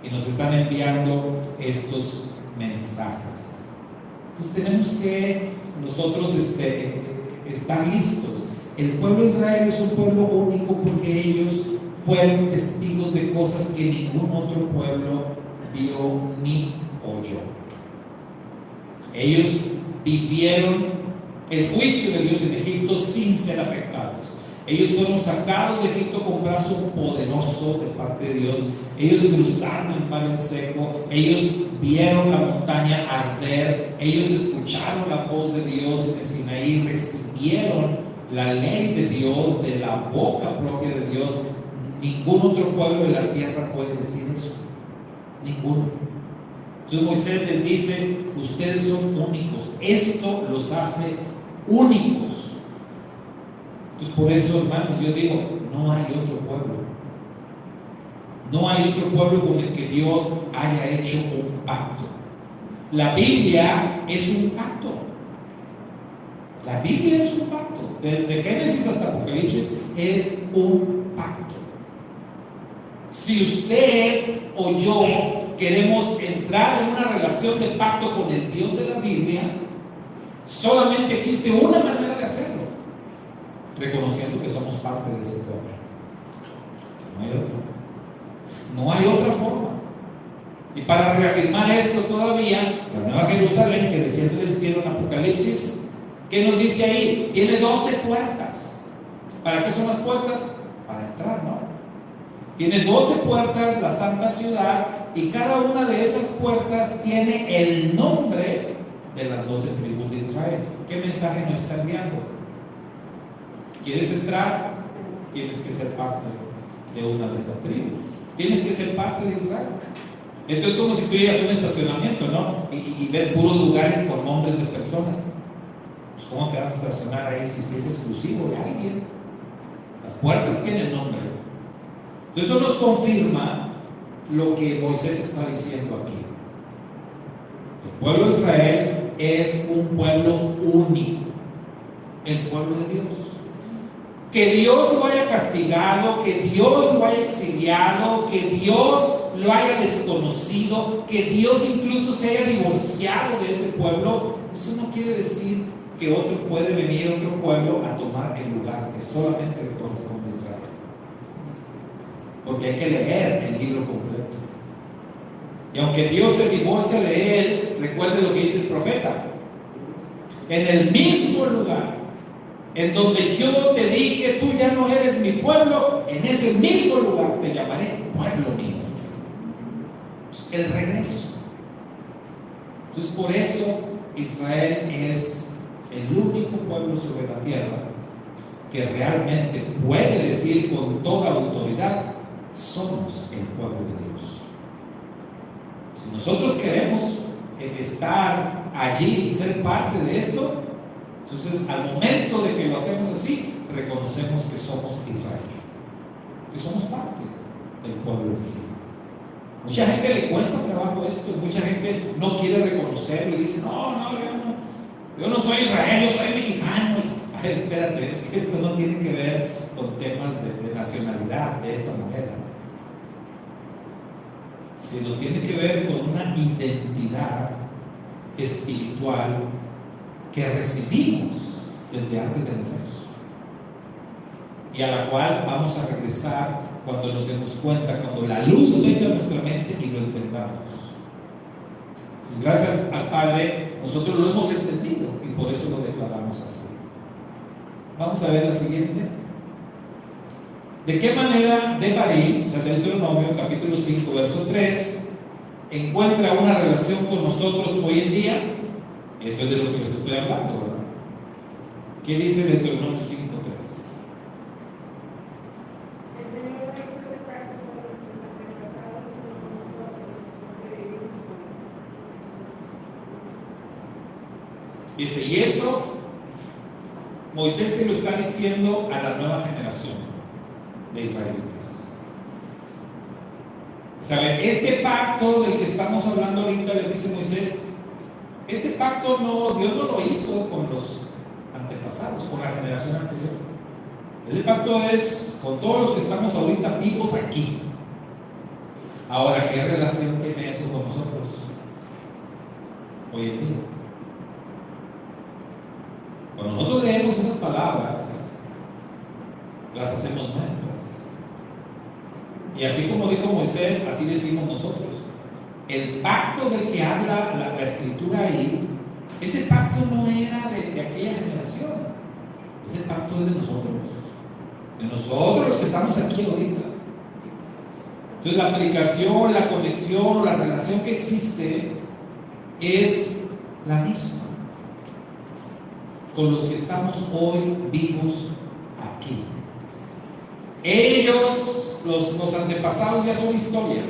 Y nos están enviando estos mensajes. Entonces tenemos que nosotros estar listos. El pueblo de Israel es un pueblo único porque ellos fueron testigos de cosas que ningún otro pueblo vio ni oyó. Ellos vivieron el juicio de Dios en Egipto sin ser afectados. Ellos fueron sacados de Egipto con brazo poderoso de parte de Dios. Ellos cruzaron el mar en seco. Ellos vieron la montaña arder. Ellos escucharon la voz de Dios en el Sinaí. Recibieron la ley de Dios de la boca propia de Dios. Ningún otro pueblo de la tierra puede decir eso. Ninguno. Entonces Moisés les dice: ustedes son únicos. Esto los hace únicos. Entonces por eso, hermanos, yo digo: no hay otro pueblo. No hay otro pueblo con el que Dios haya hecho un pacto. La Biblia es un pacto. La Biblia es un pacto. Desde Génesis hasta Apocalipsis es un pacto. Si usted o yo queremos entrar en una relación de pacto con el Dios de la Biblia, solamente existe una manera de hacerlo: reconociendo que somos parte de ese pueblo. No hay otra. No hay otra forma. Y para reafirmar esto todavía, la Nueva Jerusalén que desciende del cielo en Apocalipsis, ¿qué nos dice ahí? Tiene 12 puertas. ¿Para qué son las puertas? Para entrar, ¿no? Tiene 12 puertas la santa ciudad, y cada una de esas puertas tiene el nombre de las 12 tribus de Israel. ¿Qué mensaje nos está enviando? ¿Quieres entrar? Tienes que ser parte de una de estas tribus. Tienes que ser parte de Israel. Esto es como si tú llegas a un estacionamiento, ¿no? Y ves puros lugares con nombres de personas. Pues ¿cómo te vas a estacionar ahí si es exclusivo de alguien? Las puertas tienen nombre. Entonces eso nos confirma lo que Moisés está diciendo aquí. El pueblo de Israel es un pueblo único, el pueblo de Dios. Que Dios lo haya castigado, que Dios lo haya exiliado, que Dios lo haya desconocido, que Dios incluso se haya divorciado de ese pueblo, eso no quiere decir que otro puede venir, otro pueblo, a tomar el lugar que solamente le corresponde a Israel. Porque hay que leer el libro completo. Y aunque Dios se divorcia de él, recuerde lo que dice el profeta: en el mismo lugar en donde yo te dije, tú ya no eres mi pueblo, en ese mismo lugar te llamaré pueblo mío. El regreso. Entonces por eso Israel es el único pueblo sobre la tierra que realmente puede decir con toda autoridad: somos el pueblo de Dios. Si nosotros queremos estar allí y ser parte de esto, entonces al momento de que lo hacemos así, reconocemos que somos Israel, que somos parte del pueblo elegido. Mucha gente le cuesta trabajo esto, mucha gente no quiere reconocerlo y dice: no, yo no soy Israel, yo soy mexicano. Ay, espérate, es que esto no tiene que ver con temas de nacionalidad de esa manera, sino tiene que ver con una identidad espiritual que recibimos desde antes de nacer y a la cual vamos a regresar cuando nos demos cuenta, cuando la luz venga a nuestra mente y lo entendamos. Pues gracias al Padre nosotros lo hemos entendido y por eso lo declaramos así. Vamos a ver la siguiente. ¿De qué manera Devarim, o sea, Deuteronomio capítulo 5 verso 3, encuentra una relación con nosotros hoy en día? Esto es de lo que les estoy hablando, ¿verdad? ¿Qué dice Deuteronomio 5:3? El Señor hizo ese pacto con nuestros antepasados y con nosotros, los que vivimos hoy. Dice: y eso Moisés se lo está diciendo a la nueva generación de israelitas. ¿Saben? Este pacto del que estamos hablando ahorita, le dice Moisés, este pacto Dios no lo hizo con los antepasados, con la generación anterior. Este pacto es con todos los que estamos ahorita vivos aquí. Ahora, ¿qué relación tiene eso con nosotros hoy en día? Cuando nosotros leemos esas palabras, las hacemos nuestras. Y así como dijo Moisés, así decimos nosotros. El pacto del que habla la escritura ahí, ese pacto no era de aquella generación. Ese pacto es de nosotros los que estamos aquí ahorita. Entonces la aplicación, la conexión o la relación que existe es la misma con los que estamos hoy vivos aquí. Ellos, los antepasados, ya son historia.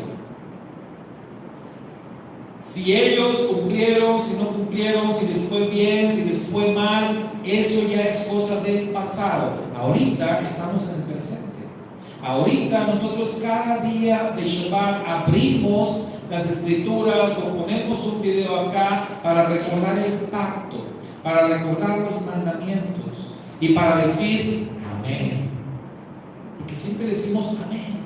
Si ellos cumplieron, si no cumplieron, si les fue bien, si les fue mal, eso ya es cosa del pasado. Ahorita estamos en el presente. Ahorita nosotros cada día de Shabbat abrimos las escrituras o ponemos un video acá para recordar el pacto, para recordar los mandamientos y para decir amén. Porque siempre decimos amén.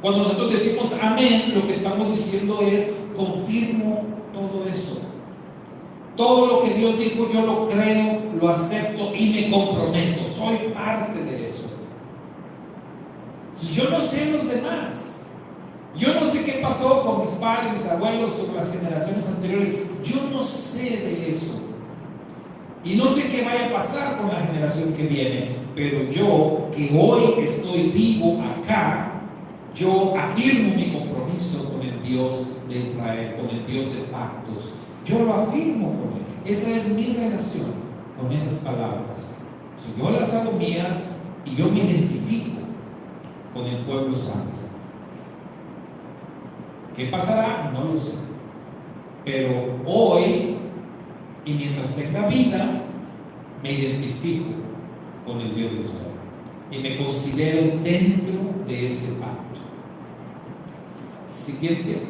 Cuando nosotros decimos amén, lo que estamos diciendo es confirmo todo eso. Todo lo que Dios dijo yo lo creo, lo acepto y me comprometo. Soy parte de eso. Yo no sé los demás. Yo no sé qué pasó con mis padres, mis abuelos o las generaciones anteriores. Yo no sé de eso. Y no sé qué vaya a pasar con la generación que viene. Pero yo, que hoy estoy vivo acá, yo afirmo mi compromiso con el Dios de Israel, con el Dios de pactos. Yo lo afirmo con Él. Esa es mi relación con esas palabras. Yo las hago mías y yo me identifico con el pueblo santo. ¿Qué pasará? No lo sé. Pero hoy, y mientras tenga vida, me identifico con el Dios de Israel. Y me considero dentro de ese pacto. Siguiente.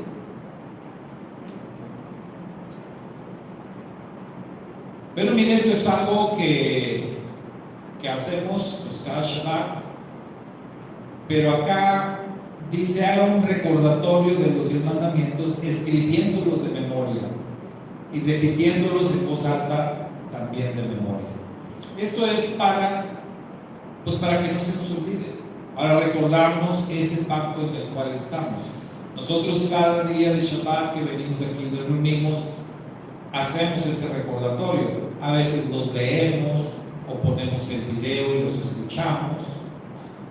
Pero miren, esto es algo que hacemos pues, cada Shabbat. Pero acá dice: haga un recordatorio de los 10 mandamientos, escribiéndolos de memoria y repitiéndolos en voz alta también de memoria. Esto es para que no se nos olvide, para recordarnos ese pacto en el cual estamos. Nosotros cada día de Shabbat que venimos aquí, nos reunimos, hacemos ese recordatorio. A veces los leemos o ponemos el video y los escuchamos.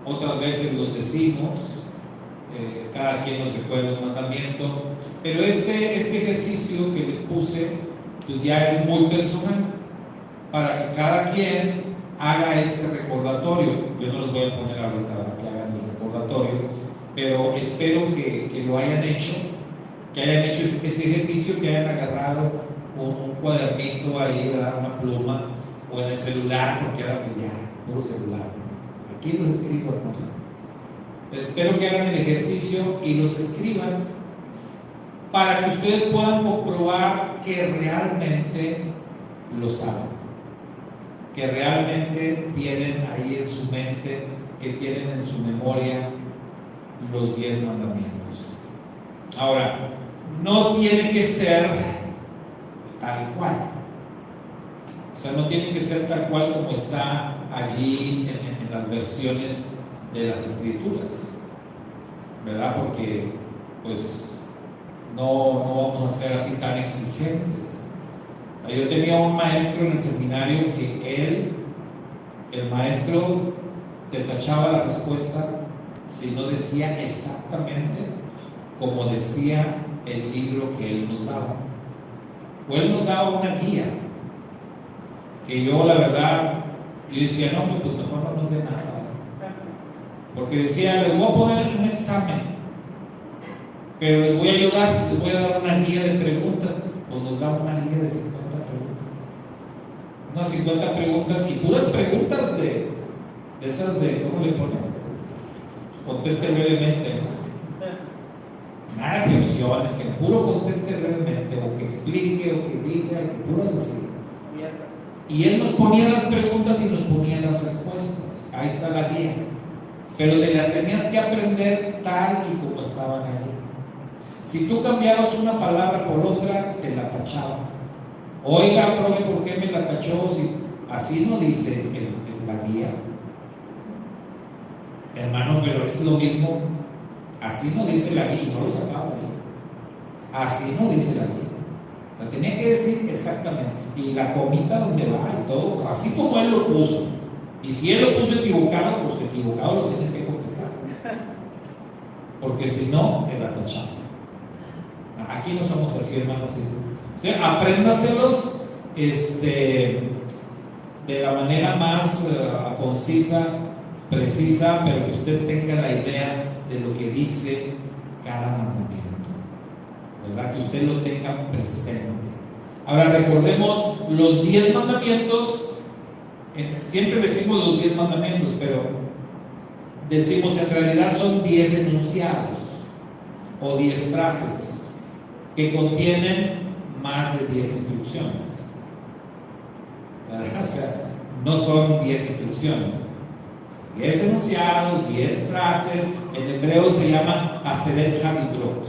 Otras veces los decimos, cada quien nos recuerda un mandamiento. Pero este ejercicio que les puse, pues ya es muy personal, para que cada quien haga ese recordatorio. Yo no los voy a poner ahorita para que hagan el recordatorio, pero espero que lo hayan hecho, que hayan hecho ese ejercicio, que hayan agarrado un cuadernito ahí, una pluma, o en el celular, porque ahora pues ya, puro celular. Aquí los escribo, hermano. Espero que hagan el ejercicio y los escriban para que ustedes puedan comprobar que realmente lo saben, que realmente tienen ahí en su mente, que tienen en su memoria los 10 mandamientos. Ahora, no tiene que ser tal cual. O sea, no tiene que ser tal cual como está allí en las versiones de las escrituras, ¿verdad? Porque pues no vamos a ser así tan exigentes. Yo tenía un maestro en el seminario que el maestro te tachaba la respuesta si no decía exactamente como decía el libro que él nos daba. O él nos daba una guía que yo, la verdad, yo decía: no, pues mejor no nos dé nada. Porque decía: les voy a poner un examen, pero les voy a ayudar, les voy a dar una guía de preguntas. Pues nos da una guía de 50 preguntas. Unas 50 preguntas y puras preguntas de esas de, ¿cómo le ponen? Conteste brevemente, ¿no? nada de opciones, que puro conteste brevemente, o que explique, o que diga, que puro es así. Y él nos ponía las preguntas y nos ponía las respuestas. Ahí está la guía. Pero te las tenías que aprender tal y como estaban ahí. Si tú cambiabas una palabra por otra, te la tachaba. Oiga, profe, ¿por qué me la tachó? Si así no dice en la guía. Hermano, pero es lo mismo. Así no dice la guía, no lo sacabas de ahí. Así no dice la guía. La tenía que decir exactamente. Y la comita donde va y todo, así como él lo puso. Y si él lo puso equivocado, pues equivocado lo tienes que contestar. Porque si no, te la tachamos. Aquí no somos así, hermanos. O sea, apréndaselos de la manera más concisa, precisa, pero que usted tenga la idea de lo que dice cada mandamiento, ¿verdad? Que usted lo tenga presente. Ahora recordemos los 10 mandamientos. Siempre decimos los 10 mandamientos, pero decimos en realidad son 10 enunciados o 10 frases que contienen más de 10 instrucciones, ¿verdad? O sea, no son 10 instrucciones, 10 enunciados, 10 frases. En hebreo se llama Aseret Havibrot,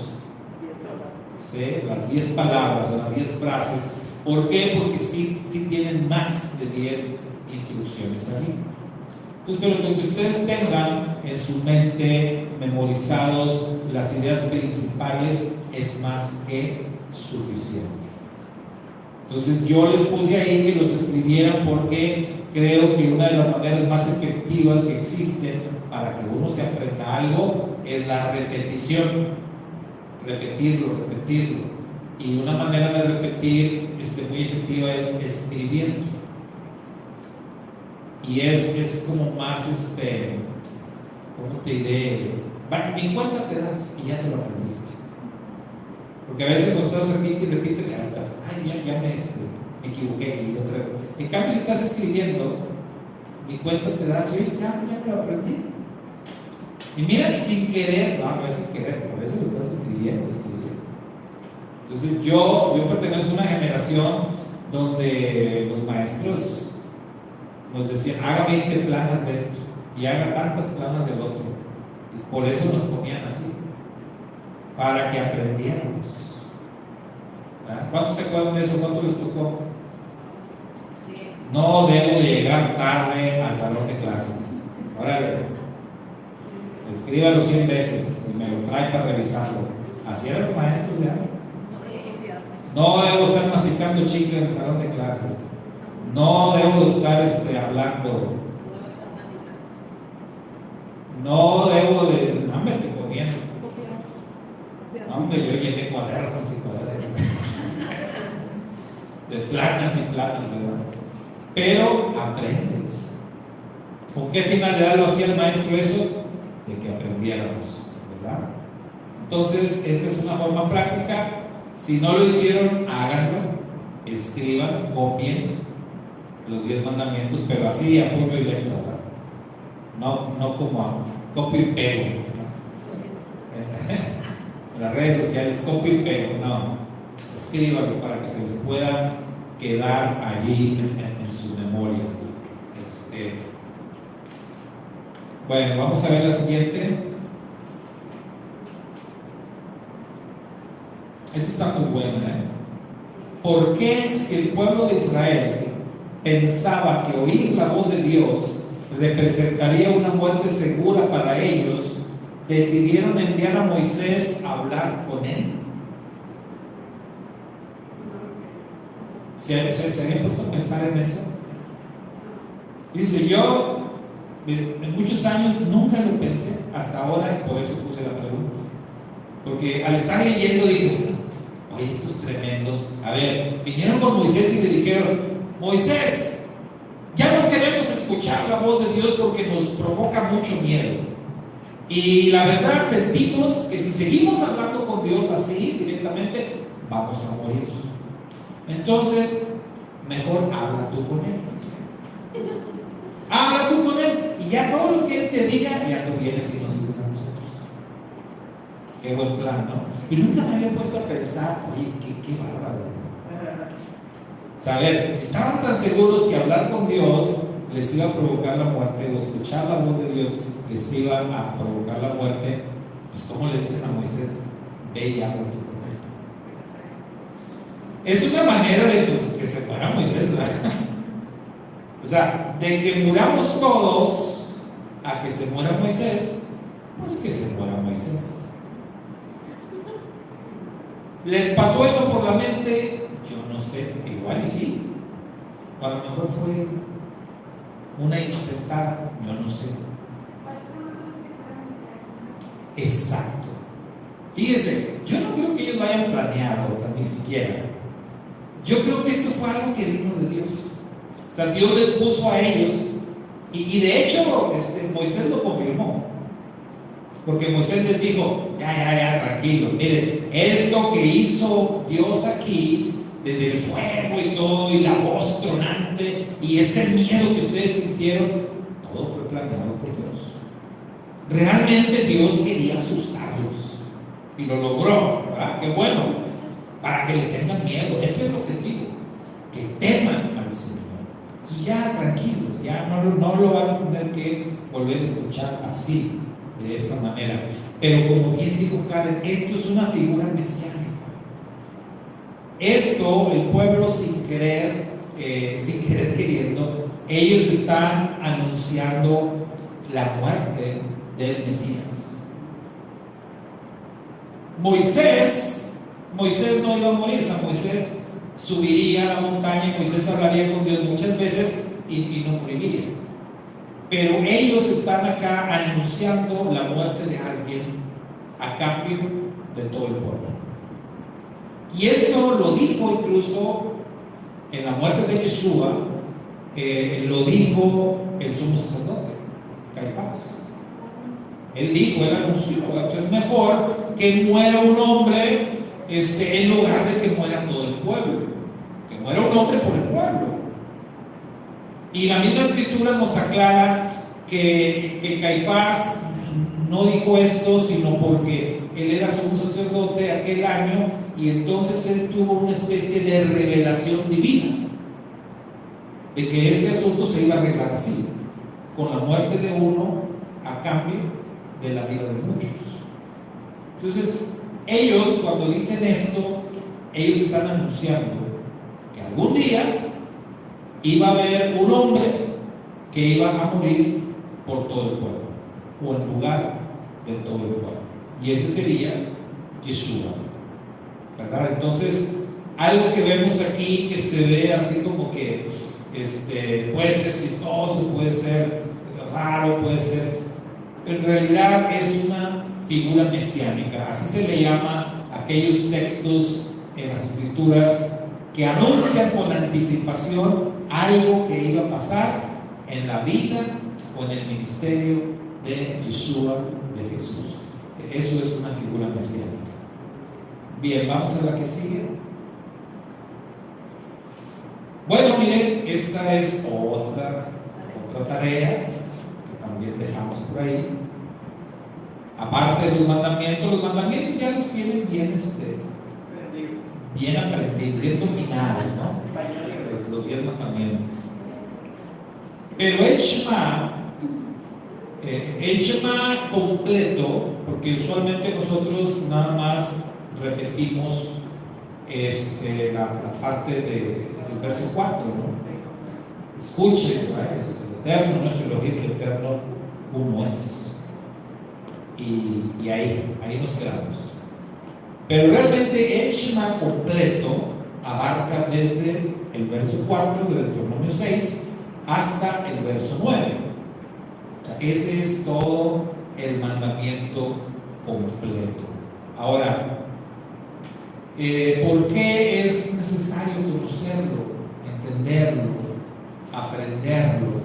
¿sí? Las 10 palabras o las 10 frases. ¿Por qué? Porque sí tienen más de 10 instrucciones allí. Entonces, pero que ustedes tengan en su mente memorizados las ideas principales es más que suficiente. Entonces yo les puse ahí que los escribieran porque creo que una de las maneras más efectivas que existen para que uno se aprenda algo es la repetición. Repetirlo. Y una manera de repetir muy efectiva es escribiendo. Y es como más, ¿cómo te diré? Ni cuenta te das y ya te lo aprendiste. Porque a veces cuando estás repite y hasta, ay, ya me equivoqué y otra vez. En cambio, si estás escribiendo, ni cuenta te das y ya me lo aprendí. Y mira, sin querer, no es sin querer, por eso lo estás escribiendo. Entonces yo pertenezco a una generación donde los maestros nos decían, haga 20 planas de esto y haga tantas planas del otro. Y por eso nos ponían así, para que aprendiéramos. ¿Cuántos se acuerdan de eso? ¿Cuánto les tocó? No debo de llegar tarde al salón de clases. Órale, escríbalo 100 veces y me lo trae para revisarlo. Así eran los maestros de antes. No debo estar masticando chicle en el salón de clases. No debo de estar hablando. No debo de. No, hombre, te poniendo. No, hombre, yo llené cuadernos y cuadernos. De planas y planas, ¿verdad? Pero aprendes. ¿Con qué finalidad lo hacía el maestro eso? De que aprendiéramos, ¿verdad? Entonces, esta es una forma práctica. Si no lo hicieron, háganlo, escriban, copien los 10 mandamientos, pero así a puño y letra, ¿verdad? No como a copio y pego, ¿no? En las redes sociales, copio y pego, no, escríbanlos para que se les pueda quedar allí en su memoria. Bueno, vamos a ver la siguiente. Esta está muy buena, ¿Por qué, si el pueblo de Israel pensaba que oír la voz de Dios representaría una muerte segura para ellos, decidieron enviar a Moisés a hablar con él? ¿Se habían puesto a pensar en eso? Dice, yo en muchos años nunca lo pensé, hasta ahora, y por eso puse la pregunta. Porque al estar leyendo dije, oye, estos tremendos, a ver, vinieron con Moisés y le dijeron, Moisés, ya no queremos escuchar la voz de Dios porque nos provoca mucho miedo. Y la verdad sentimos que si seguimos hablando con Dios así directamente, vamos a morir. Entonces, mejor habla tú con Él. Habla tú con Él y ya todo lo que Él te diga, ya tú vienes y nos dices a nosotros. Qué buen plan, ¿no? Y nunca me había puesto a pensar, oye, qué bárbaros, ¿no? Saber, si estaban tan seguros que hablar con Dios les iba a provocar la muerte, o escuchar la voz de Dios les iba a provocar la muerte, pues ¿cómo le dicen a Moisés? Ve y habla tú con él. Es una manera de pues, que se muera Moisés, ¿verdad? O sea, de que muramos todos a que se muera Moisés, pues que se muera Moisés. ¿Les pasó eso por la mente? Yo no sé, igual y sí. O a lo mejor fue una inocentada, yo no sé. Exacto. Fíjese, yo no creo que ellos lo hayan planeado, o sea, ni siquiera. Yo creo que esto fue algo que vino de Dios. O sea, Dios les puso a ellos, y de hecho, Moisés lo confirmó. Porque Moisés les dijo, ya, tranquilos, miren, esto que hizo Dios aquí, desde el fuego y todo, y la voz tronante, y ese miedo que ustedes sintieron, todo fue planeado por Dios. Realmente Dios quería asustarlos, y lo logró, ¿verdad? Qué bueno, para que le tengan miedo, ese es el objetivo, que teman al Señor. Entonces ya tranquilos, ya no lo van a tener que volver a escuchar así, de esa manera. Pero como bien dijo Karen, esto es una figura mesiánica. Esto, el pueblo sin querer queriendo, ellos están anunciando la muerte del Mesías. Moisés no iba a morir, o sea, Moisés subiría a la montaña y Moisés hablaría con Dios muchas veces y no moriría. Pero ellos están acá anunciando la muerte de alguien a cambio de todo el pueblo. Y esto lo dijo incluso en la muerte de Yeshua, lo dijo el sumo sacerdote, Caifás. Él anunció, es mejor que muera un hombre en lugar de que muera todo el pueblo. Que muera un hombre por el pueblo. Y la misma escritura nos aclara que Caifás no dijo esto, sino porque él era sumo sacerdote aquel año, y entonces él tuvo una especie de revelación divina de que este asunto se iba a arreglar así, con la muerte de uno a cambio de la vida de muchos. Entonces, ellos cuando dicen esto, ellos están anunciando que algún día iba a haber un hombre que iba a morir por todo el pueblo, o en lugar de todo el pueblo, y ese sería Yeshua, ¿verdad? Entonces, algo que vemos aquí que se ve así como que puede ser chistoso, puede ser raro, puede ser, en realidad es una figura mesiánica. Así se le llama a aquellos textos en las escrituras que anuncian con anticipación algo que iba a pasar en la vida o en el ministerio de Yeshua, de Jesús. Eso es una figura mesiánica. Bien, vamos a la que sigue. Bueno, miren, esta es otra tarea que también dejamos por ahí. Aparte de los mandamientos ya los tienen bien, bien aprendidos, bien dominados, ¿no? Pues los 10 mandamientos. Pero el Shema completo, porque usualmente nosotros nada más repetimos la parte del verso 4, ¿no? Escuches, el Eterno, nuestro Elohim, el Eterno, uno es. Y ahí nos quedamos. Pero realmente el Shema completo abarca desde el verso 4 de Deuteronomio 6 hasta el verso 9. O sea, ese es todo el mandamiento completo. Ahora, ¿por qué es necesario conocerlo, entenderlo, aprenderlo?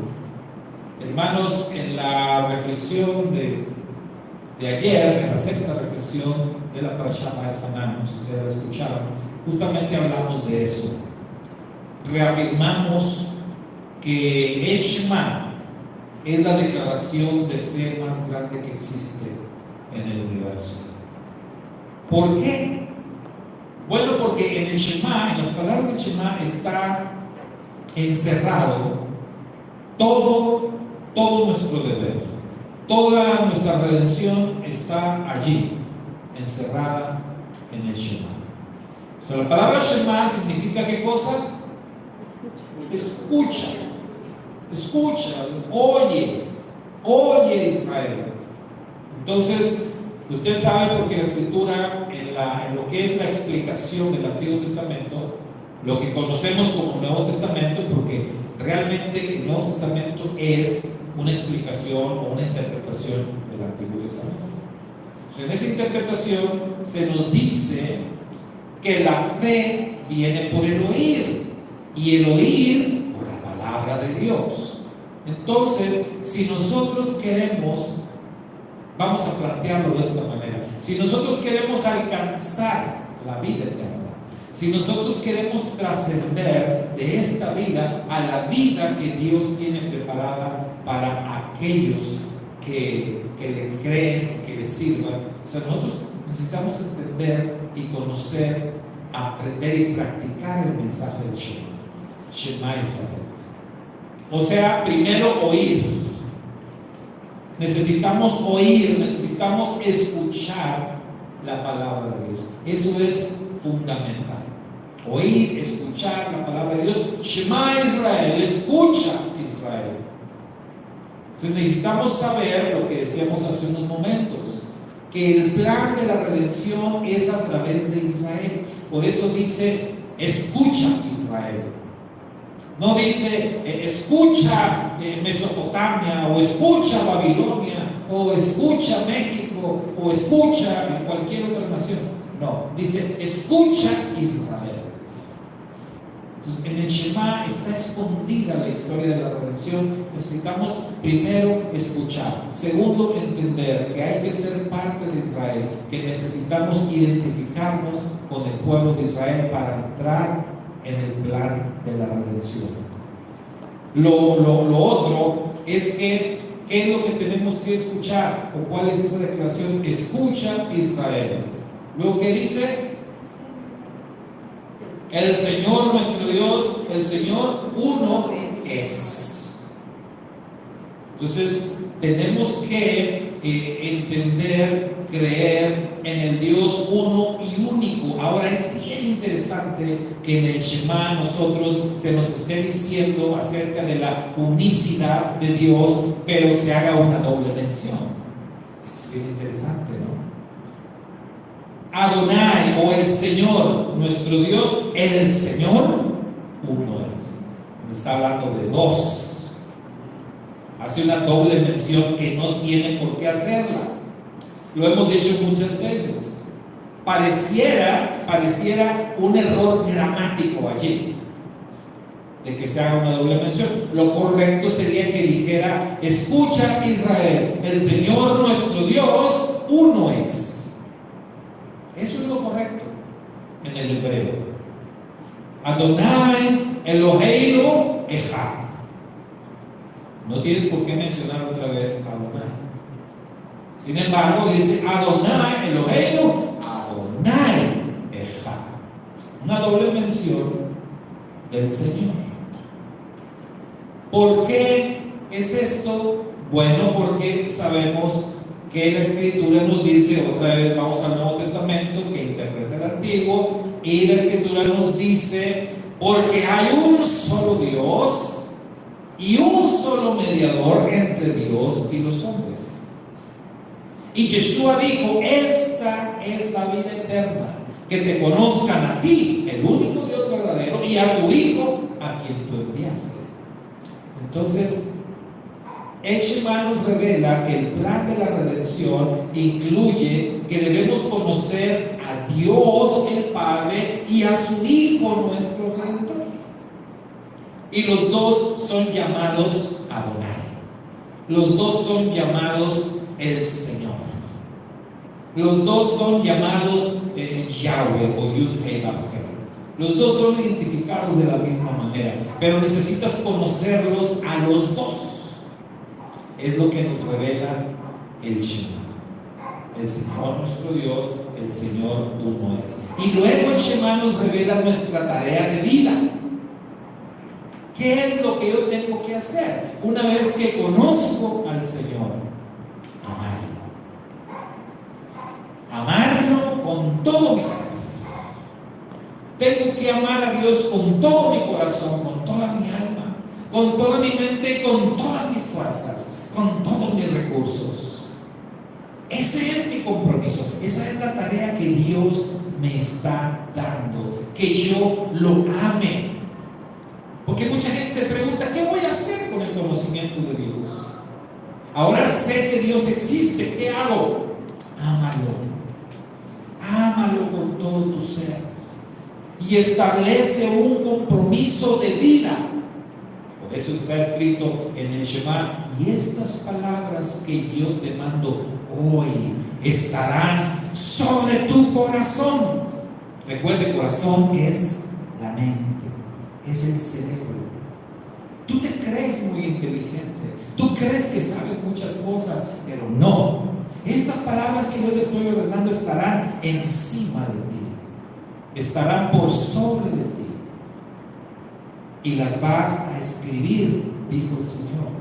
Hermanos, en la reflexión de ayer, en la sexta reflexión de la Parashá Va'et-Hanan, si ustedes la escucharon, justamente hablamos de eso. Reafirmamos que el Shema es la declaración de fe más grande que existe en el universo. ¿Por qué? Bueno, porque en el Shema, en las palabras del Shema, está encerrado todo nuestro deber. Toda nuestra redención está allí, encerrada en el Shema. O sea, la palabra Shema significa ¿qué cosa? Escucha, oye Israel. Entonces, usted sabe porque la Escritura, en lo que es la explicación del Antiguo Testamento, lo que conocemos como Nuevo Testamento, porque realmente el Nuevo Testamento es una explicación o una interpretación del Antiguo Testamento. O sea, en esa interpretación se nos dice que la fe viene por el oír, y el oír por la palabra de Dios. Entonces, si nosotros queremos, vamos a plantearlo de esta manera, si nosotros queremos alcanzar la vida eterna, si nosotros queremos trascender de esta vida a la vida que Dios tiene preparada para aquellos que le creen y que le sirvan, o sea, nosotros necesitamos entender y conocer, aprender y practicar el mensaje de Shema Israel. O sea, primero oír. Necesitamos oír, necesitamos escuchar la palabra de Dios. Eso es fundamental. Oír, escuchar la palabra de Dios. Shema Israel, escucha Israel. Entonces necesitamos saber lo que decíamos hace unos momentos, que el plan de la redención es a través de Israel. Por eso dice, escucha Israel. No dice, escucha Mesopotamia, o escucha Babilonia, o escucha México, o escucha cualquier otra nación. No, dice, escucha Israel. Entonces, en el Shema está escondida la historia de la redención. Necesitamos primero escuchar. Segundo, entender que hay que ser parte de Israel, que necesitamos identificarnos con el pueblo de Israel para entrar en el plan de la redención. Lo otro es que, ¿qué es lo que tenemos que escuchar? ¿O cuál es esa declaración? Escucha Israel. Luego, ¿qué dice? El Señor nuestro Dios, el Señor uno es. Entonces, tenemos que entender, creer en el Dios uno y único. Ahora es bien interesante que en el Shema nosotros se nos esté diciendo acerca de la unicidad de Dios, pero se haga una doble mención. Esto es bien interesante, ¿no? Adonai, o el Señor, nuestro Dios, el Señor uno es. Está hablando de dos. Hace una doble mención que no tiene por qué hacerla. Lo hemos dicho muchas veces. Pareciera un error gramático allí, de que se haga una doble mención. Lo correcto sería que dijera, escucha Israel, el Señor nuestro Dios uno es. Eso es lo correcto en el hebreo. Adonai Eloheinu Echad. No tienes por qué mencionar otra vez Adonai. Sin embargo, dice Adonai Eloheinu, Adonai Echad. Una doble mención del Señor. ¿Por qué es esto? Bueno, porque sabemos que la Escritura nos dice, otra vez vamos al Nuevo Testamento que interpreta el Antiguo, y la Escritura nos dice, porque hay un solo Dios y un solo mediador entre Dios y los hombres. Y Yeshua dijo, esta es la vida eterna, que te conozcan a ti, el único Dios verdadero, y a tu Hijo, a quien tú enviaste. Entonces, el Shema nos revela que el plan de la redención incluye que debemos conocer a Dios el Padre y a su Hijo nuestro Redentor. Y los dos son llamados Adonai. Los dos son llamados el Señor. Los dos son llamados Yahweh o Yud-Heh-Vav-Heh. Los dos son identificados de la misma manera, pero necesitas conocerlos a los dos. Es lo que nos revela el Shema. el Señor nuestro Dios, el Señor uno es. Y luego el Shema nos revela nuestra tarea de vida. ¿Qué es lo que yo tengo que hacer una vez que conozco al Señor? Amarlo con todo mi ser. Tengo que amar a Dios con todo mi corazón, con toda mi alma, con toda mi mente, con todas mis fuerzas, con todos mis recursos. Ese es mi compromiso. Esa es la tarea que Dios me está dando, que yo lo ame. Porque mucha gente se pregunta, ¿qué voy a hacer con el conocimiento de Dios? Ahora sé que Dios existe, ¿qué hago? Ámalo. Ámalo con todo tu ser. Y establece un compromiso de vida. Por eso está escrito en el Shema: y estas palabras que yo te mando hoy estarán sobre tu corazón. Recuerde, corazón es la mente, es el cerebro. Tú te crees muy inteligente, tú crees que sabes muchas cosas, pero no. Estas palabras que yo le estoy ordenando estarán encima de ti, estarán por sobre de ti, y las vas a escribir, dijo el Señor.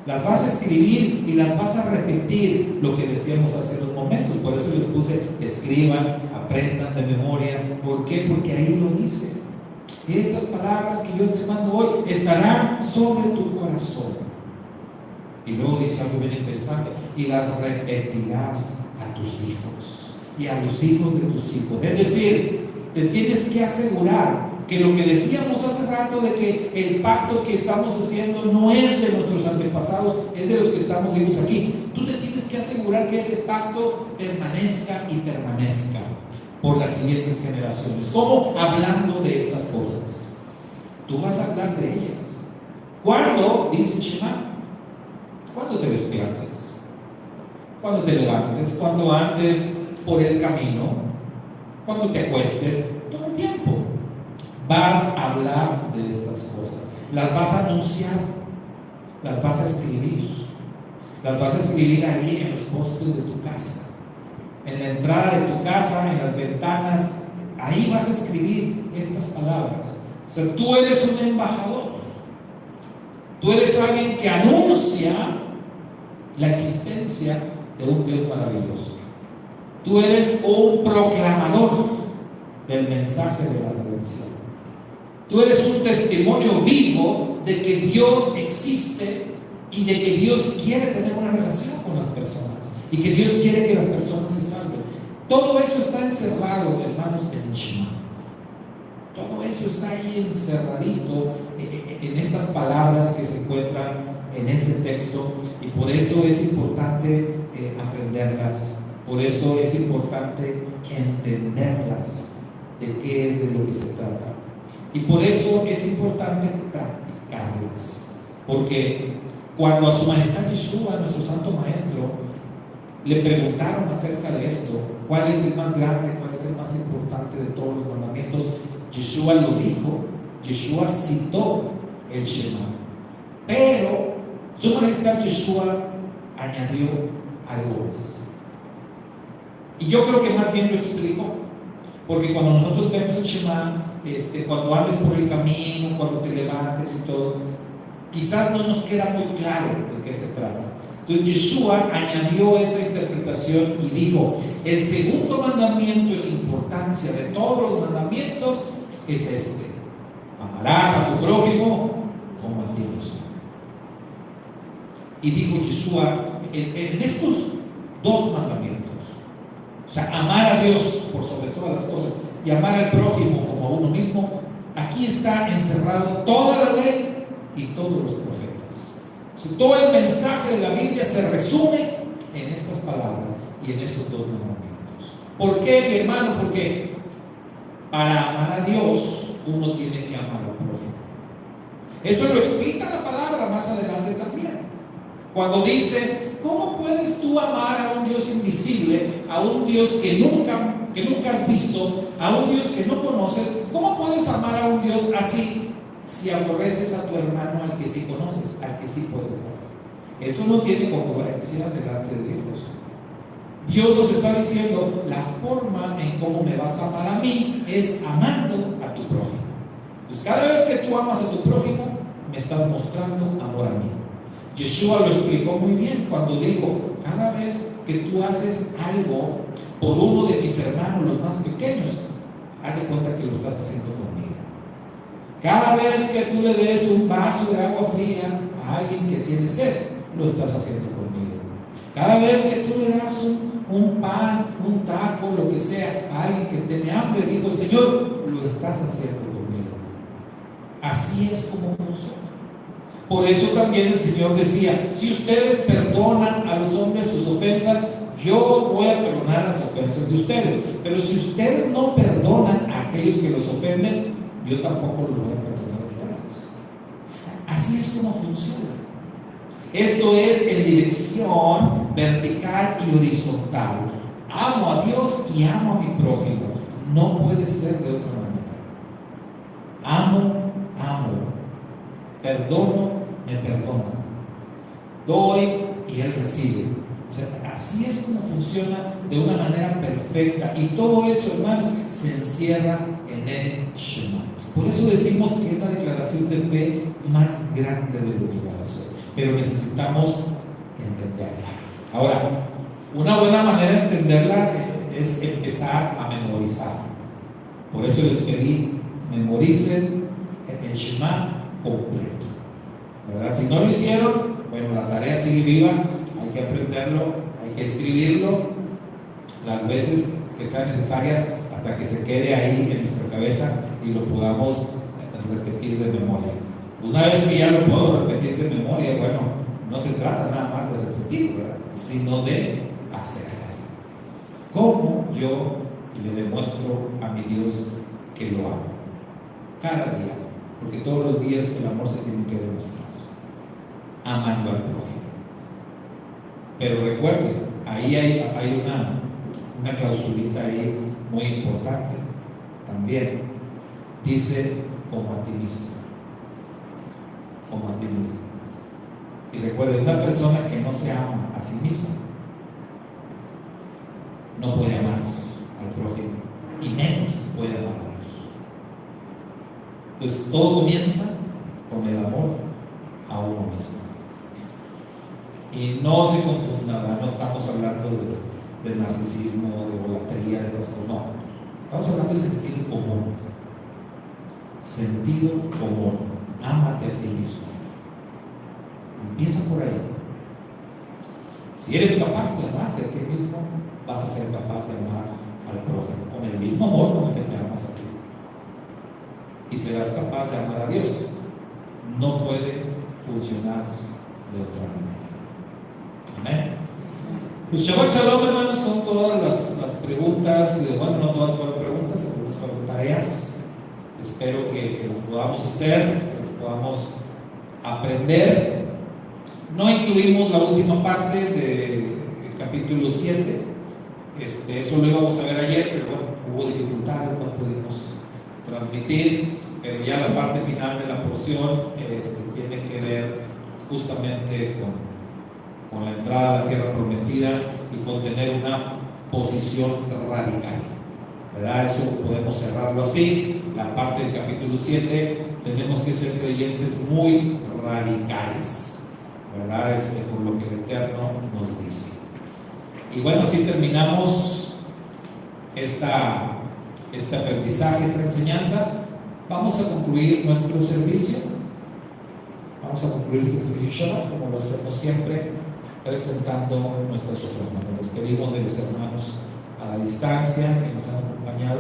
Las vas a escribir y las vas a repetir, lo que decíamos hace unos momentos. Por eso les puse: escriban, aprendan de memoria. ¿Por qué? Porque ahí lo dice: estas palabras que yo te mando hoy estarán sobre tu corazón. Y luego dice algo bien interesante: y las repetirás a tus hijos y a los hijos de tus hijos. Es decir, te tienes que asegurar que lo que decíamos hace rato, de que el pacto que estamos haciendo no es de nuestros antepasados, es de los que estamos vivos aquí. Tú te tienes que asegurar que ese pacto permanezca y permanezca por las siguientes generaciones. ¿Cómo? Hablando de estas cosas. Tú vas a hablar de ellas. ¿Cuándo? Dice Shema. Cuando te despiertes, cuando te levantes, cuando andes por el camino, cuando te acuestes, todo el tiempo vas a hablar de estas cosas. Las vas a anunciar, las vas a escribir, las vas a escribir ahí en los postes de tu casa, en la entrada de tu casa, en las ventanas. Ahí vas a escribir estas palabras. O sea, tú eres un embajador. Tú eres alguien que anuncia la existencia de un Dios maravilloso. Tú eres un proclamador del mensaje de la redención. Tú eres un testimonio vivo de que Dios existe y de que Dios quiere tener una relación con las personas y que Dios quiere que las personas se salven. Todo eso está encerrado, hermanos, en el Shema. Todo eso está ahí encerradito en estas palabras que se encuentran en ese texto, y por eso es importante aprenderlas, por eso es importante entenderlas, de qué es de lo que se trata, y por eso es importante practicarlas, porque cuando a su majestad Yeshua, nuestro santo maestro, le preguntaron acerca de esto, cuál es el más grande, cuál es el más importante de todos los mandamientos, Yeshua lo dijo. Yeshua citó el Shema, pero su majestad Yeshua añadió algo más, y yo creo que más bien lo explicó, porque cuando nosotros vemos el Shema, cuando andes por el camino, cuando te levantes y todo, quizás no nos queda muy claro de qué se trata. Entonces Yeshua añadió esa interpretación y dijo: el segundo mandamiento en importancia de todos los mandamientos es este: amarás a tu prójimo como a ti mismo. Y dijo Yeshua, en estos dos mandamientos, o sea, amar a Dios por sobre todas las cosas y amar al prójimo como a uno mismo, aquí está encerrado toda la ley y todos los profetas. O sea, todo el mensaje de la Biblia se resume en estas palabras y en estos dos mandamientos. ¿Por qué, mi hermano? Porque para amar a Dios uno tiene que amar al prójimo. Eso lo explica la palabra más adelante también, cuando dice: ¿cómo puedes tú amar a un Dios invisible, a un Dios que nunca has visto, a un Dios que no conoces? ¿Cómo puedes amar a un Dios así si aborreces a tu hermano al que sí conoces, al que sí puedes dar? Eso no tiene congruencia delante de Dios. Dios nos está diciendo, la forma en cómo me vas a amar a mí es amando a tu prójimo. Pues cada vez que tú amas a tu prójimo, me estás mostrando amor a mí. Yeshua lo explicó muy bien cuando dijo, cada vez que tú haces algo por uno de mis hermanos, los más pequeños, haz de cuenta que lo estás haciendo conmigo. Cada vez que tú le des un vaso de agua fría a alguien que tiene sed, lo estás haciendo conmigo. Cada vez que tú le das un pan, un taco, lo que sea, a alguien que tiene hambre, dijo el Señor, lo estás haciendo conmigo. Así es como funciona. Por eso también el Señor decía, si ustedes perdonan a los hombres sus ofensas, yo voy a perdonar las ofensas de ustedes. Pero si ustedes no perdonan a aquellos que los ofenden, yo tampoco los voy a perdonar a ustedes. Así es como funciona. Esto es en dirección vertical y horizontal. Amo a Dios y amo a mi prójimo. No puede ser de otra manera. Amo. Perdono, me perdona. Doy y Él recibe. O sea, así es como funciona de una manera perfecta. Y todo eso, hermanos, se encierra en el Shema. Por eso decimos que es la declaración de fe más grande del universo. Pero necesitamos entenderla. Ahora, una buena manera de entenderla es empezar a memorizar. Por eso les pedí, memoricen el Shema completo, ¿verdad? Si no lo hicieron, bueno, la tarea sigue viva, hay que aprenderlo, hay que escribirlo las veces que sean necesarias hasta que se quede ahí en nuestra cabeza y lo podamos repetir de memoria. Una vez que ya lo puedo repetir de memoria, bueno, no se trata nada más de repetir, ¿verdad? Sino de hacer. ¿Cómo yo le demuestro a mi Dios que lo amo? Cada día. Porque todos los días el amor se tiene que demostrar, amando al prójimo. Pero recuerden, ahí hay una clausulita ahí muy importante también. Dice, como a ti mismo. Como a ti mismo. Y recuerden, una persona que no se ama a sí misma no puede amar al prójimo, y menos puede amar a Dios. Entonces todo comienza con el amor a uno mismo. Y no se confunda, no estamos hablando de narcisismo, de idolatría, de estas cosas, no. Estamos hablando de sentido común. Sentido común. Ámate a ti mismo. Empieza por ahí. Si eres capaz de amarte a ti mismo, vas a ser capaz de amar al prójimo con el mismo amor con el que te amas a ti. Y serás capaz de amar a Dios. No puede funcionar de otra manera. Amén. Pues Shabbat Shalom, hermanos, son todas las preguntas. Bueno, no todas fueron preguntas, algunas fueron tareas. Espero que las podamos hacer, que las podamos aprender. No incluimos la última parte del capítulo 7. Eso lo íbamos a ver ayer, pero bueno, hubo dificultades, no pudimos transmitir, pero ya la parte final de la porción tiene que ver justamente con la entrada a la tierra prometida y con tener una posición radical, ¿verdad? Eso podemos cerrarlo así. La parte del capítulo 7, tenemos que ser creyentes muy radicales, ¿verdad? Por lo que el Eterno nos dice. Y bueno, así terminamos este aprendizaje, esta enseñanza. Vamos a concluir nuestro servicio. Vamos a concluir este servicio Shabbat, como lo hacemos siempre, presentando nuestras ofrendas. Nos despedimos de los hermanos a la distancia que nos han acompañado.